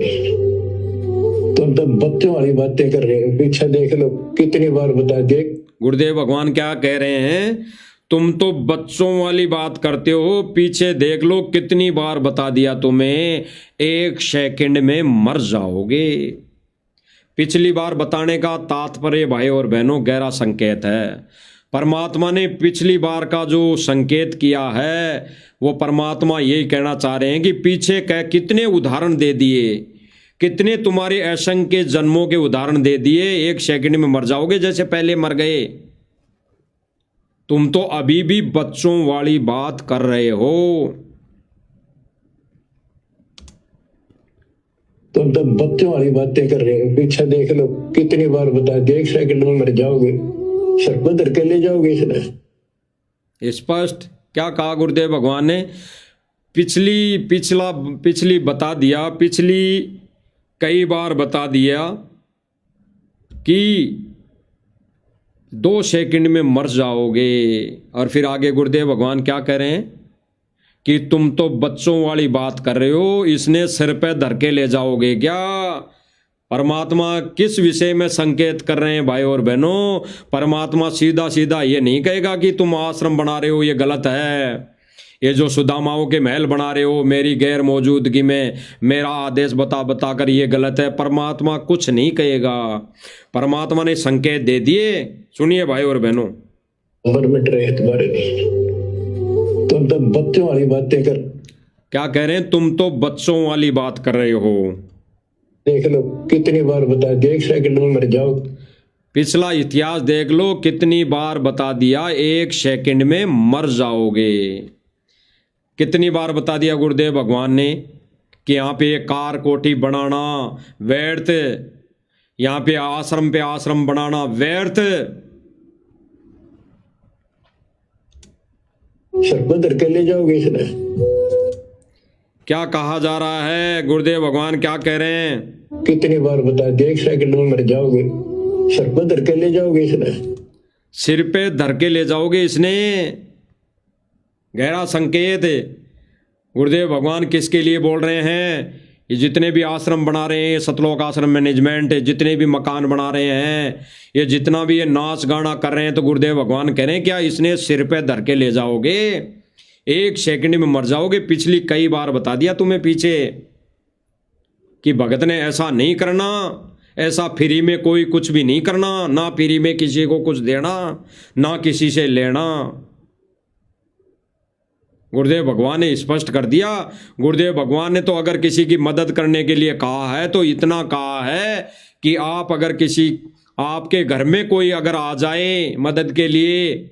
S2: तुम तो बच्चों वाली बातें कर रहे हो, पीछे देख लो कितनी बार बता दे।
S1: गुरुदेव भगवान क्या कह रहे हैं, तुम तो बच्चों वाली बात करते हो, पीछे देख लो कितनी बार बता दिया तुम्हें, 1 सेकंड में मर जाओगे। पिछली बार बताने का तात्पर्य भाई और बहनों गहरा संकेत है। परमात्मा ने पिछली बार का जो संकेत किया है वो परमात्मा यही कहना चाह रहे हैं कि पीछे कितने उदाहरण दे दिए, कितने तुम्हारे असंख्य जन्मों के उदाहरण दे दिए, 1 सेकंड में मर जाओगे जैसे पहले मर गए। तुम तो अभी भी बच्चों वाली बात कर रहे हो।
S2: तुम तो बच्चों वाली बातें कर रहे हो, पीछे देख लो कितनी बार बता दिया, 1 सेकंड में मर जाओगे, सर को धर के ले जाओगे। इसने
S1: स्पष्ट क्या कहा गुरुदेव भगवान ने, पिछली बता दिया, पिछली कई बार बता दिया कि 2 सेकंड में मर जाओगे। और फिर आगे गुरुदेव भगवान क्या कह रहे हैं कि तुम तो बच्चों वाली बात कर रहे हो, इसने सिर पे धर के ले जाओगे क्या। परमात्मा किस विषय में संकेत कर रहे हैं भाई और बहनों, परमात्मा सीधा सीधा ये नहीं कहेगा कि तुम आश्रम बना रहे हो ये गलत है, ये जो सुदामाओं के महल बना रहे हो मेरी गैर मौजूदगी में मेरा आदेश बता बता कर ये गलत है। परमात्मा कुछ नहीं कहेगा, परमात्मा ने संकेत दे दिए। सुनिए भाई और बहनों,
S2: मिनट रहे तुम्हारे, तुम तो बच्चों वाली बातें कर,
S1: क्या कह रहे हैं, तुम तो बच्चों वाली बात कर रहे हो,
S2: देख लो कितनी बार बता दिया, 1 सेकंड में मर जाओ।
S1: पिछला इतिहास देख लो कितनी बार बता दिया, 1 सेकंड में मर जाओगे। कितनी बार बता दिया गुरुदेव भगवान ने कि यहाँ पे कार कोठी बनाना व्यर्थ, यहाँ पे आश्रम बनाना व्यर्थ।
S2: सर को धर के ले जाओगे। इसने
S1: क्या कहा जा रहा है, गुरुदेव भगवान क्या कह रहे हैं,
S2: कितनी बार बता दिया, 1 सेकंड में मर जाओगे, सर पे धर के ले जाओगे। इसने
S1: सिर पे धर के ले जाओगे, इसने गहरा संकेत। गुरुदेव भगवान किसके लिए बोल रहे हैं, ये जितने भी आश्रम बना रहे हैं, सतलोक आश्रम मैनेजमेंट, जितने भी मकान बना रहे हैं, ये जितना भी ये नाच गाना कर रहे हैं, तो गुरुदेव भगवान कह रहे हैं क्या इसने सिर पे धर के ले जाओगे, 1 सेकंड में मर जाओगे। पिछली कई बार बता दिया तुम्हें पीछे कि भगत ने ऐसा नहीं करना, ऐसा फ्री में कोई कुछ भी नहीं करना, ना फ्री में किसी को कुछ देना, ना किसी से लेना। गुरुदेव भगवान ने स्पष्ट कर दिया। गुरुदेव भगवान ने तो अगर किसी की मदद करने के लिए कहा है तो इतना कहा है कि आप अगर आपके घर में कोई अगर आ जाए मदद के लिए,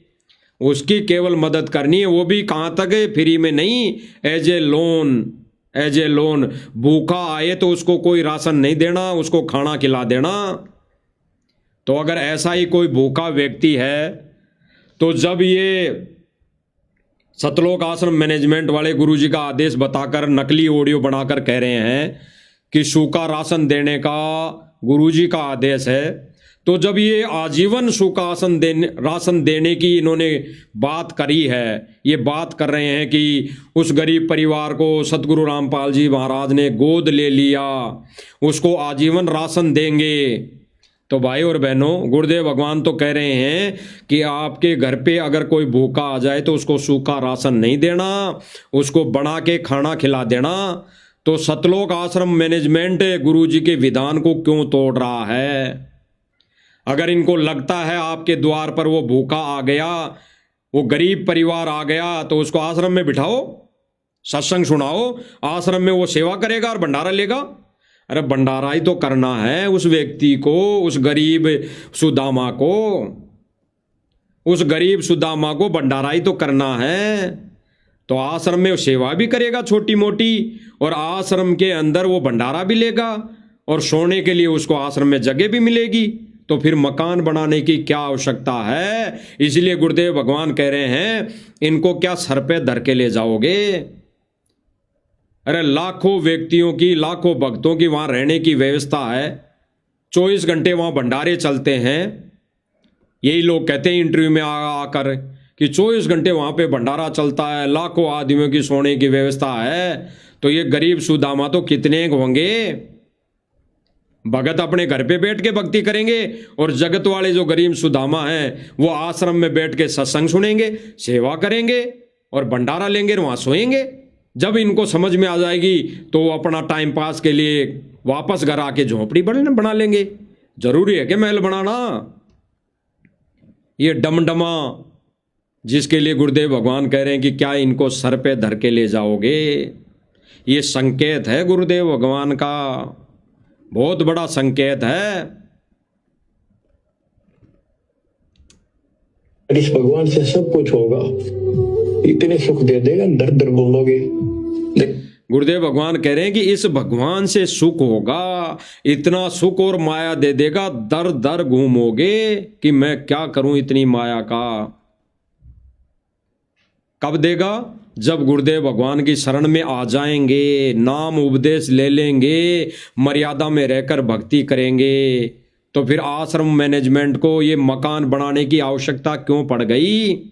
S1: उसकी केवल मदद करनी है, वो भी कहाँ तक है, फ्री में नहीं, एज ए लोन। भूखा आए तो उसको कोई राशन नहीं देना, उसको खाना खिला देना। तो अगर ऐसा ही कोई भूखा व्यक्ति है तो जब ये सतलोक आश्रम मैनेजमेंट वाले गुरुजी का आदेश बताकर नकली ऑडियो बनाकर कह रहे हैं कि सूखा राशन देने का गुरुजी का आदेश है, तो जब ये आजीवन सूखा राशन देने की इन्होंने बात करी है, ये बात कर रहे हैं कि उस गरीब परिवार को सतगुरु रामपाल जी महाराज ने गोद ले लिया, उसको आजीवन राशन देंगे, तो भाई और बहनों गुरुदेव भगवान तो कह रहे हैं कि आपके घर पे अगर कोई भूखा आ जाए तो उसको सूखा राशन नहीं देना, उसको बना के खाना खिला देना। तो सतलोक आश्रम मैनेजमेंट गुरुजी के विधान को क्यों तोड़ रहा है? अगर इनको लगता है आपके द्वार पर वो भूखा आ गया, वो गरीब परिवार आ गया, तो उसको आश्रम में बिठाओ, सत्संग सुनाओ, आश्रम में वो सेवा करेगा और भंडारा लेगा। अरे भंडारा ही तो करना है उस व्यक्ति को, उस गरीब सुदामा को भंडारा ही तो करना है। तो आश्रम में वो सेवा भी करेगा छोटी मोटी, और आश्रम के अंदर वो भंडारा भी लेगा, और सोने के लिए उसको आश्रम में जगह भी मिलेगी। तो फिर मकान बनाने की क्या आवश्यकता है? इसलिए गुरुदेव भगवान कह रहे हैं, इनको क्या सर पे धर के ले जाओगे? अरे लाखों व्यक्तियों की, लाखों भक्तों की वहां रहने की व्यवस्था है, 24 घंटे वहां भंडारे चलते हैं। यही लोग कहते हैं इंटरव्यू में आकर कि 24 घंटे वहां पे भंडारा चलता है, लाखों आदमियों की सोने की व्यवस्था है। तो ये गरीब सुदामा तो कितने होंगे? भगत अपने घर पे बैठ के भक्ति करेंगे, और जगत वाले जो गरीब सुदामा हैं वो आश्रम में बैठ के सत्संग सुनेंगे, सेवा करेंगे और भंडारा लेंगे और वहां सोएंगे। जब इनको समझ में आ जाएगी तो वो अपना टाइम पास के लिए वापस घर आके झोपड़ी बना लेंगे। जरूरी है कि महल बनाना? ये डमडमा जिसके लिए गुरुदेव भगवान कह रहे हैं कि क्या इनको सर पे धर के ले जाओगे? ये संकेत है गुरुदेव भगवान का, बहुत बड़ा संकेत है।
S3: इस भगवान से सब कुछ होगा, इतने सुख दे देगा, दर दर बोलोगे।
S1: गुरुदेव भगवान कह रहे हैं कि इस भगवान से सुख होगा, इतना सुख और माया दे देगा, दर दर घूमोगे कि मैं क्या करूं इतनी माया का। कब देगा? जब गुरुदेव भगवान की शरण में आ जाएंगे, नाम उपदेश ले लेंगे, मर्यादा में रहकर भक्ति करेंगे। तो फिर आश्रम मैनेजमेंट को ये मकान बनाने की आवश्यकता क्यों पड़ गई?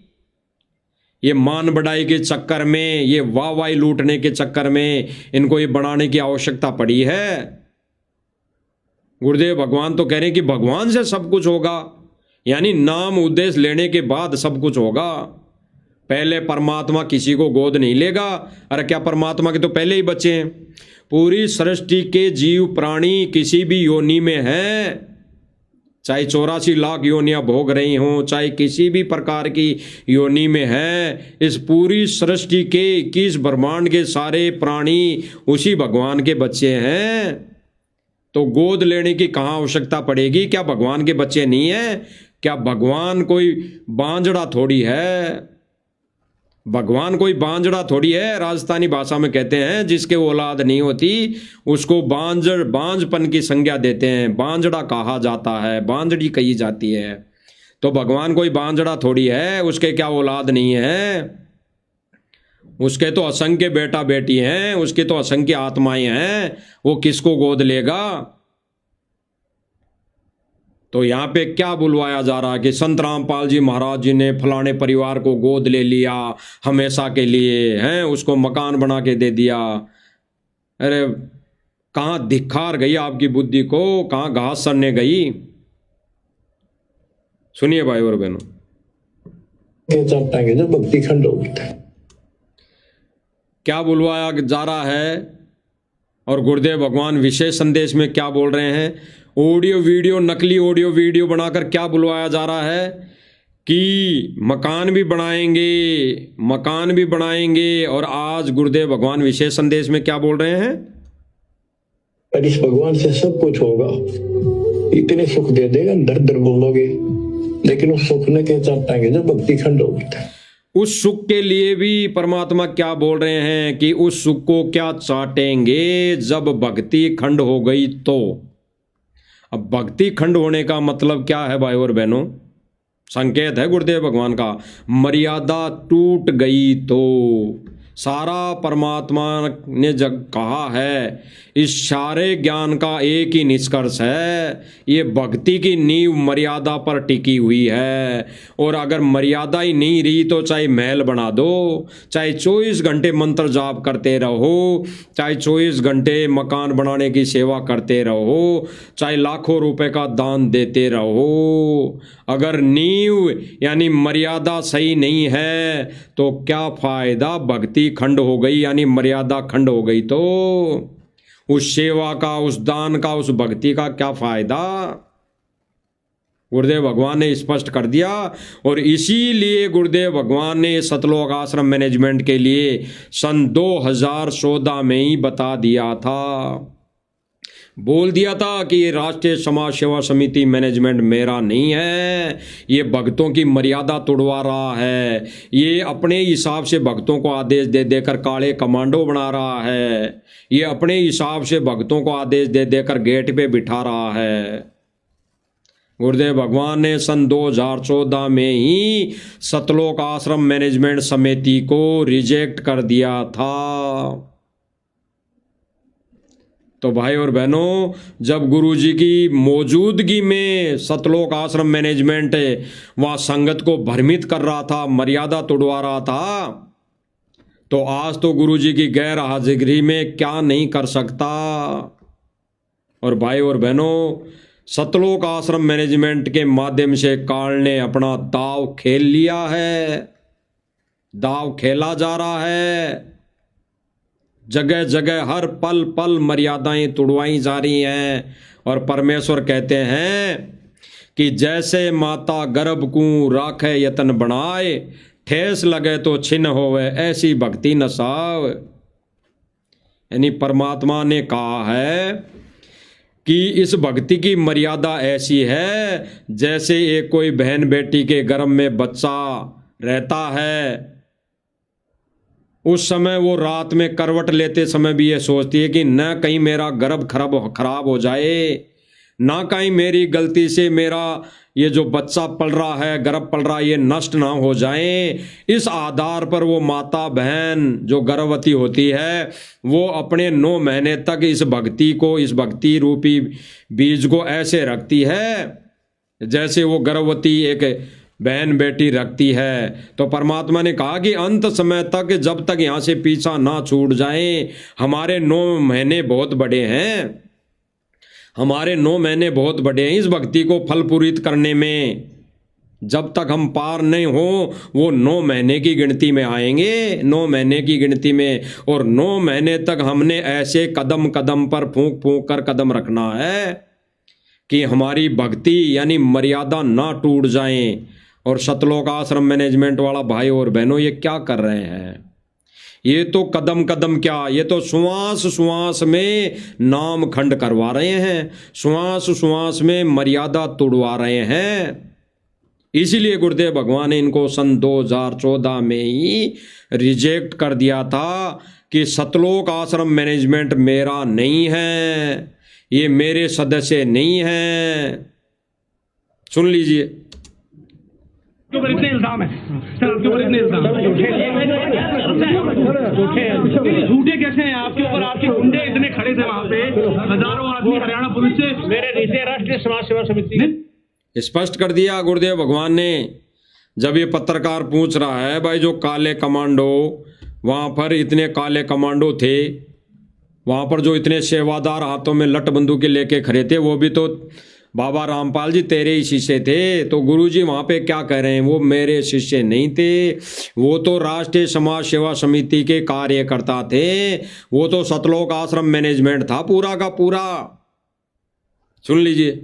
S1: ये मान बढ़ाई के चक्कर में, ये वाहवाही लूटने के चक्कर में इनको ये बनाने की आवश्यकता पड़ी है। गुरुदेव भगवान तो कह रहे हैं कि भगवान से सब कुछ होगा, यानी नाम उद्देश्य लेने के बाद सब कुछ होगा। पहले परमात्मा किसी को गोद नहीं लेगा। अरे क्या परमात्मा के तो पहले ही बच्चे हैं? पूरी सृष्टि के जीव प्राणी किसी भी योनि में हैं, चाहे 84 लाख योनियां भोग रही हों, चाहे किसी भी प्रकार की योनि में है, इस पूरी सृष्टि के 21 ब्रह्मांड के सारे प्राणी उसी भगवान के बच्चे हैं। तो गोद लेने की कहाँ आवश्यकता पड़ेगी? क्या भगवान के बच्चे नहीं है? क्या भगवान कोई बांझड़ा थोड़ी है? भगवान कोई बांझड़ा थोड़ी है। राजस्थानी भाषा में कहते हैं जिसके औलाद नहीं होती उसको बांझपन की संज्ञा देते हैं, बांझड़ा कहा जाता है, बांझड़ी कही जाती है। तो भगवान कोई बांझड़ा थोड़ी है, उसके क्या औलाद नहीं है? उसके तो असंख्य बेटा बेटी हैं, उसके तो असंख्य आत्माएं हैं, वो किसको गोद लेगा? तो यहाँ पे क्या बुलवाया जा रहा है कि संत रामपाल जी महाराज जी ने फलाने परिवार को गोद ले लिया हमेशा के लिए, हैं, उसको मकान बना के दे दिया। अरे कहाँ धिक्कार गई आपकी बुद्धि को, कहाँ घास सड़ने गई? सुनिए भाई और बहनों,
S3: जब भक्ति खंड होगी
S1: क्या बुलवाया जा रहा है। और गुरुदेव भगवान विशेष संदेश में क्या बोल रहे हैं? ऑडियो वीडियो, नकली ऑडियो वीडियो बनाकर क्या बुलवाया जा रहा है कि मकान भी बनाएंगे। और आज गुरुदेव भगवान विशेष संदेश में क्या बोल रहे हैं?
S3: पर इस भगवान से सब कुछ होगा, इतने सुख दे देगा, दर दर बोलोगे, लेकिन उस सुख ने क्या चाटेंगे जब भक्ति खंड होगी।
S1: उस सुख के लिए भी परमात्मा क्या बोल रहे हैं कि उस सुख को क्या चाटेंगे जब भक्ति खंड हो गई। तो अब भक्ति खंड होने का मतलब क्या है भाई और बहनों? संकेत है गुरुदेव भगवान का, मर्यादा टूट गई। तो सारा परमात्मा ने जब कहा है, इस सारे ज्ञान का एक ही निष्कर्ष है, ये भक्ति की नींव मर्यादा पर टिकी हुई है। और अगर मर्यादा ही नहीं रही तो चाहे महल बना दो, चाहे 24 घंटे मंत्र जाप करते रहो, चाहे 24 घंटे मकान बनाने की सेवा करते रहो, चाहे लाखों रुपए का दान देते रहो, अगर नींव यानी मर्यादा सही नहीं है तो क्या फायदा? भक्ति खंड हो गई यानी मर्यादा खंड हो गई, तो उस सेवा का, उस दान का, उस भक्ति का क्या फायदा? गुरुदेव भगवान ने स्पष्ट कर दिया। और इसीलिए गुरुदेव भगवान ने सतलोक आश्रम मैनेजमेंट के लिए सन 2014 में ही बता दिया था। बोल दिया था कि ये राष्ट्रीय समाज सेवा समिति मैनेजमेंट मेरा नहीं है, ये भक्तों की मर्यादा तोड़वा रहा है, ये अपने हिसाब से भक्तों को आदेश दे देकर काले कमांडो बना रहा है, ये अपने हिसाब से भक्तों को आदेश दे देकर गेट पे बिठा रहा है। गुरुदेव भगवान ने सन 2014 में ही सतलोक आश्रम मैनेजमेंट समिति को रिजेक्ट कर दिया था। तो भाई और बहनों, जब गुरुजी की मौजूदगी में सतलोक आश्रम मैनेजमेंट वहाँ संगत को भ्रमित कर रहा था, मर्यादा तोड़वा रहा था, तो आज तो गुरुजी की गैर हाजिरी में क्या नहीं कर सकता। और भाई और बहनों, सतलोक आश्रम मैनेजमेंट के माध्यम से काल ने अपना दाव खेल लिया है, दाव खेला जा रहा है। जगह जगह हर पल पल मर्यादाएं तोड़वाई जा रही हैं। और परमेश्वर कहते हैं कि जैसे माता गर्भ को राखे यतन बनाए, ठेस लगे तो छिन्न होवे, ऐसी भक्ति नसाव। यानी परमात्मा ने कहा है कि इस भक्ति की मर्यादा ऐसी है जैसे एक कोई बहन बेटी के गर्भ में बच्चा रहता है, उस समय वो रात में करवट लेते समय भी ये सोचती है कि न कहीं मेरा गर्भ खराब हो जाए, ना कहीं मेरी गलती से मेरा ये जो बच्चा पल रहा है, गर्भ पल रहा है, ये नष्ट ना हो जाए। इस आधार पर वो माता बहन जो गर्भवती होती है वो अपने 9 महीने तक इस भक्ति को, इस भक्ति रूपी बीज को ऐसे रखती है जैसे वो गर्भवती एक बहन बेटी रखती है। तो परमात्मा ने कहा कि अंत समय तक, जब तक यहाँ से पीछा ना छूट जाए, हमारे 9 महीने बहुत बड़े हैं, हमारे 9 महीने बहुत बड़े हैं इस भक्ति को फलपूरित करने में। जब तक हम पार नहीं हो वो 9 महीने की गिनती में आएंगे, 9 महीने की गिनती में। और 9 महीने तक हमने ऐसे कदम कदम पर फूंक फूंक कर कदम रखना है कि हमारी भक्ति यानी मर्यादा ना टूट जाए। और सतलोक आश्रम मैनेजमेंट वाला भाई और बहनों, ये क्या कर रहे हैं? ये तो कदम कदम क्या, ये तो श्वास श्वास में नाम खंड करवा रहे हैं, श्वास श्वास में मर्यादा तोड़वा रहे हैं। इसीलिए गुरुदेव भगवान ने इनको सन 2014 में ही रिजेक्ट कर दिया था कि सतलोक आश्रम मैनेजमेंट मेरा नहीं है, ये मेरे सदस्य नहीं है। सुन लीजिए,
S4: के ऊपर इतने इल्जाम है सर, आपके ऊपर इतने इल्जाम झूठे कैसे हैं आपके ऊपर? आपके गुंडे इतने खड़े थे वहां पे, हजारों आदमी हरियाणा पुलिस से मेरे नीचे राष्ट्रीय समाज सेवा समिति
S1: स्पष्ट कर दिया गुरुदेव भगवान ने। जब ये पत्रकार पूछ रहा है भाई जो काले कमांडो, वहां पर इतने काले कमांडो थे, वहां पर जो इतने सेवादार हाथों में लट बंदूकें लेके खड़े थे, वो भी तो बाबा रामपाल जी तेरे ही शिष्य थे। तो गुरुजी वहाँ पे क्या कह रहे हैं? वो मेरे शिष्य नहीं थे, वो तो राष्ट्रीय समाज सेवा समिति के कार्यकर्ता थे, वो तो सतलोक आश्रम मैनेजमेंट था पूरा का पूरा। सुन लीजिए,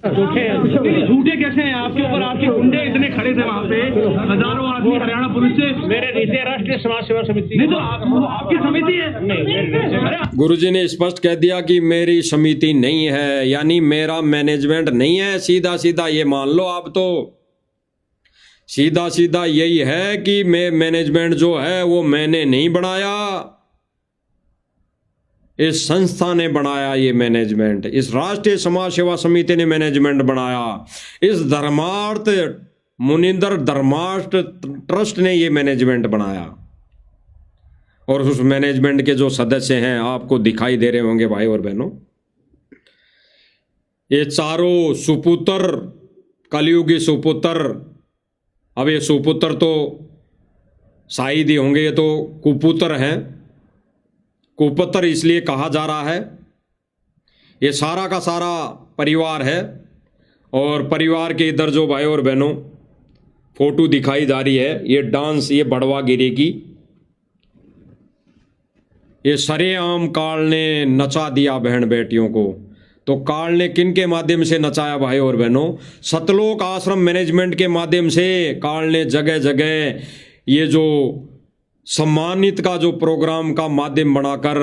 S4: झूठे कैसे हैं आपके ऊपर? आपके गुंडे इतने खड़े थे वहां पे, हजारों आदमी हरियाणा पुलिस से मेरे नीचे राष्ट्रीय समाज सेवा समिति नहीं, तो आपकी समिति है नहीं।
S1: गुरुजी ने स्पष्ट कह दिया कि मेरी समिति नहीं है, यानी मेरा मैनेजमेंट नहीं है। सीधा सीधा ये मान लो आप, तो सीधा सीधा यही है कि मैं मैनेजमेंट जो है वो मैंने नहीं बनाया, इस संस्था ने बनाया ये मैनेजमेंट, इस राष्ट्रीय समाज सेवा समिति ने मैनेजमेंट बनाया, इस धर्मार्थ मुनिंदर धर्मार्थ ट्रस्ट ने ये मैनेजमेंट बनाया। और उस मैनेजमेंट के जो सदस्य हैं आपको दिखाई दे रहे होंगे भाई और बहनों, ये चारों सुपुत्र, कलयुगी सुपुत्र। अब ये सुपुत्र तो शायद ही होंगे, ये तो कुपुत्र हैं। कुपुत्र इसलिए कहा जा रहा है, ये सारा का सारा परिवार है। और परिवार के इधर जो भाई और बहनों फोटो दिखाई जा रही है, ये डांस, ये बड़वागिरी की, ये सरेआम काल ने नचा दिया बहन बेटियों को। तो काल ने किन के माध्यम से नचाया भाई और बहनों? सतलोक आश्रम मैनेजमेंट के माध्यम से काल ने जगह जगह ये जो सम्मानित का जो प्रोग्राम का माध्यम बनाकर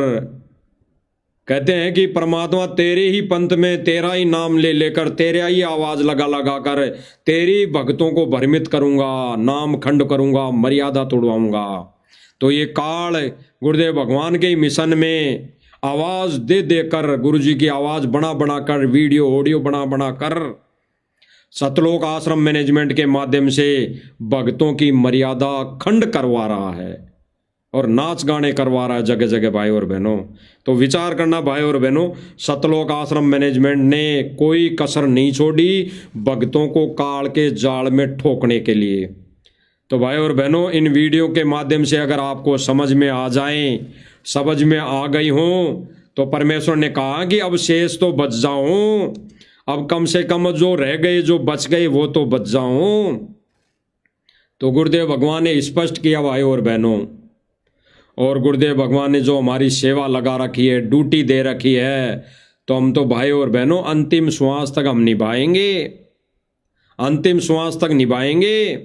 S1: कहते हैं कि परमात्मा तेरे ही पंथ में तेरा ही नाम ले लेकर तेरा ही आवाज लगा लगा कर तेरी भक्तों को भ्रमित करूंगा, नाम खंड करूंगा, मर्यादा तोड़वाऊंगा। तो ये काल गुरुदेव भगवान के मिशन में आवाज दे देकर, गुरु जी की आवाज बना बना कर, वीडियो ऑडियो बना बना कर सतलोक आश्रम मैनेजमेंट के माध्यम से भक्तों की मर्यादा खंड करवा रहा है और नाच गाने करवा रहा है जगह जगह भाई और बहनों। तो विचार करना भाई और बहनों, सतलोक आश्रम मैनेजमेंट ने कोई कसर नहीं छोड़ी भक्तों को काल के जाल में ठोकने के लिए। तो भाई और बहनों, इन वीडियो के माध्यम से अगर आपको समझ में आ जाएं, समझ में आ गई हों, तो परमेश्वर ने कहा कि अब शेष तो बच जाऊं, अब कम से कम जो रह गए, जो बच गए वो तो बच जाऊं। तो गुरुदेव भगवान ने स्पष्ट किया भाई और बहनों, और गुरुदेव भगवान ने जो हमारी सेवा लगा रखी है, ड्यूटी दे रखी है, तो हम तो भाई और बहनों अंतिम श्वास तक हम निभाएंगे, अंतिम श्वास तक निभाएंगे।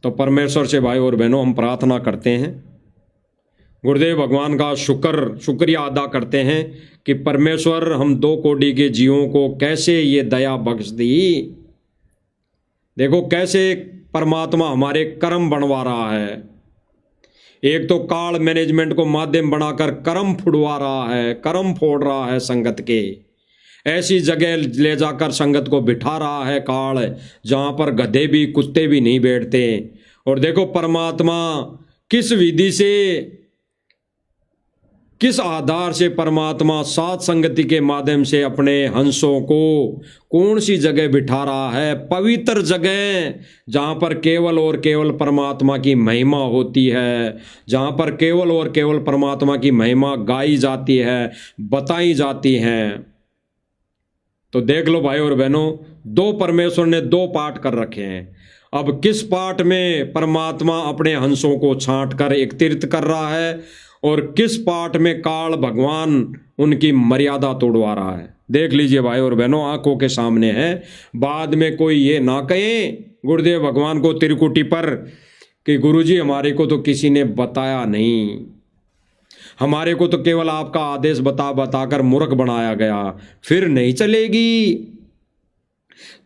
S1: तो परमेश्वर से भाई और बहनों हम प्रार्थना करते हैं, गुरुदेव भगवान का शुक्रिया अदा करते हैं कि परमेश्वर हम 2 कोटि के जीवों को कैसे ये दया बख्श दी। देखो कैसे परमात्मा हमारे कर्म बनवा रहा है। एक तो काल मैनेजमेंट को माध्यम बनाकर कर्म फुड़वा रहा है, कर्म फोड़ रहा है संगत के, ऐसी जगह ले जाकर संगत को बिठा रहा है काल जहां पर गधे भी कुत्ते भी नहीं बैठते। और देखो परमात्मा किस विधि से, किस आधार से परमात्मा सात संगति के माध्यम से अपने हंसों को कौन सी जगह बिठा रहा है, पवित्र जगह जहां पर केवल और केवल परमात्मा की महिमा होती है, जहां पर केवल और केवल परमात्मा की महिमा गाई जाती है, बताई जाती है। तो देख लो भाई और बहनों, 2 परमेश्वर ने 2 पाठ कर रखे हैं। अब किस पाठ में परमात्मा अपने हंसों को छांट कर एकत्रित कर रहा है और किस पाठ में काल भगवान उनकी मर्यादा तोड़वा रहा है, देख लीजिए भाई और बहनों, आंखों के सामने है। बाद में कोई ये ना कहे गुरुदेव भगवान को त्रिकुटी पर कि गुरुजी हमारे को तो किसी ने बताया नहीं, हमारे को तो केवल आपका आदेश बता बताकर मूर्ख बनाया गया, फिर नहीं चलेगी।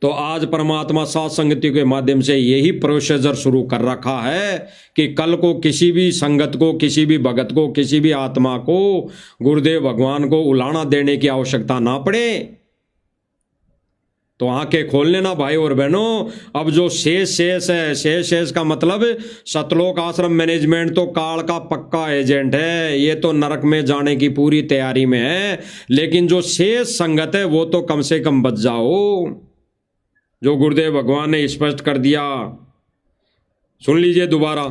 S1: तो आज परमात्मा सात संगति के माध्यम से यही प्रोसीजर शुरू कर रखा है कि कल को किसी भी संगत को, किसी भी भगत को, किसी भी आत्मा को गुरुदेव भगवान को उलाना देने की आवश्यकता ना पड़े। तो आंखें खोल लेना भाई और बहनों। अब जो शेष है, शेष का मतलब सतलोक आश्रम मैनेजमेंट तो काल का पक्का एजेंट है, ये तो नरक में जाने की पूरी तैयारी में है। लेकिन जो शेष संगत है वो तो कम से कम बच जाओ, जो गुरुदेव भगवान ने स्पष्ट कर दिया। सुन लीजिए दोबारा।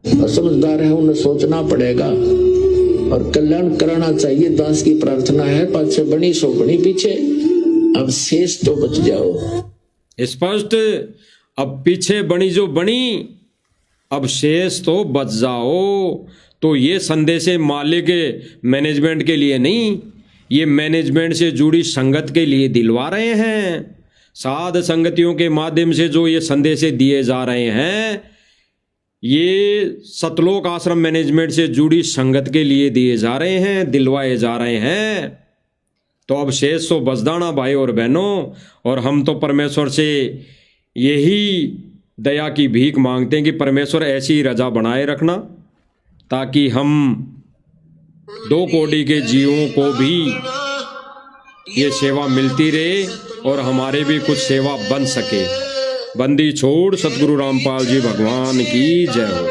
S2: समझदार है उन्हें सोचना पड़ेगा और कल्याण कराना चाहिए, दास की प्रार्थना है। पाछे बनी सो बनी पीछे, अब शेष तो बच जाओ।
S1: स्पष्ट, अब पीछे बनी जो बनी, अब शेष तो बच जाओ। तो ये संदेश मालिक मैनेजमेंट के लिए नहीं, ये मैनेजमेंट से जुड़ी संगत के लिए दिलवा रहे हैं। साध संगतियों के माध्यम से जो ये संदेश दिए जा रहे हैं, ये सतलोक आश्रम मैनेजमेंट से जुड़ी संगत के लिए दिए जा रहे हैं, दिलवाए जा रहे हैं। तो अब शेष तो बचदाना भाई और बहनों, और हम तो परमेश्वर से यही दया की भीख मांगते हैं कि परमेश्वर ऐसी रजा बनाए रखना ताकि हम 2 कोटि के जीवों को भी ये सेवा मिलती रहे और हमारे भी कुछ सेवा बन सके। बंदी छोड़ सतगुरु रामपाल जी भगवान की जय हो।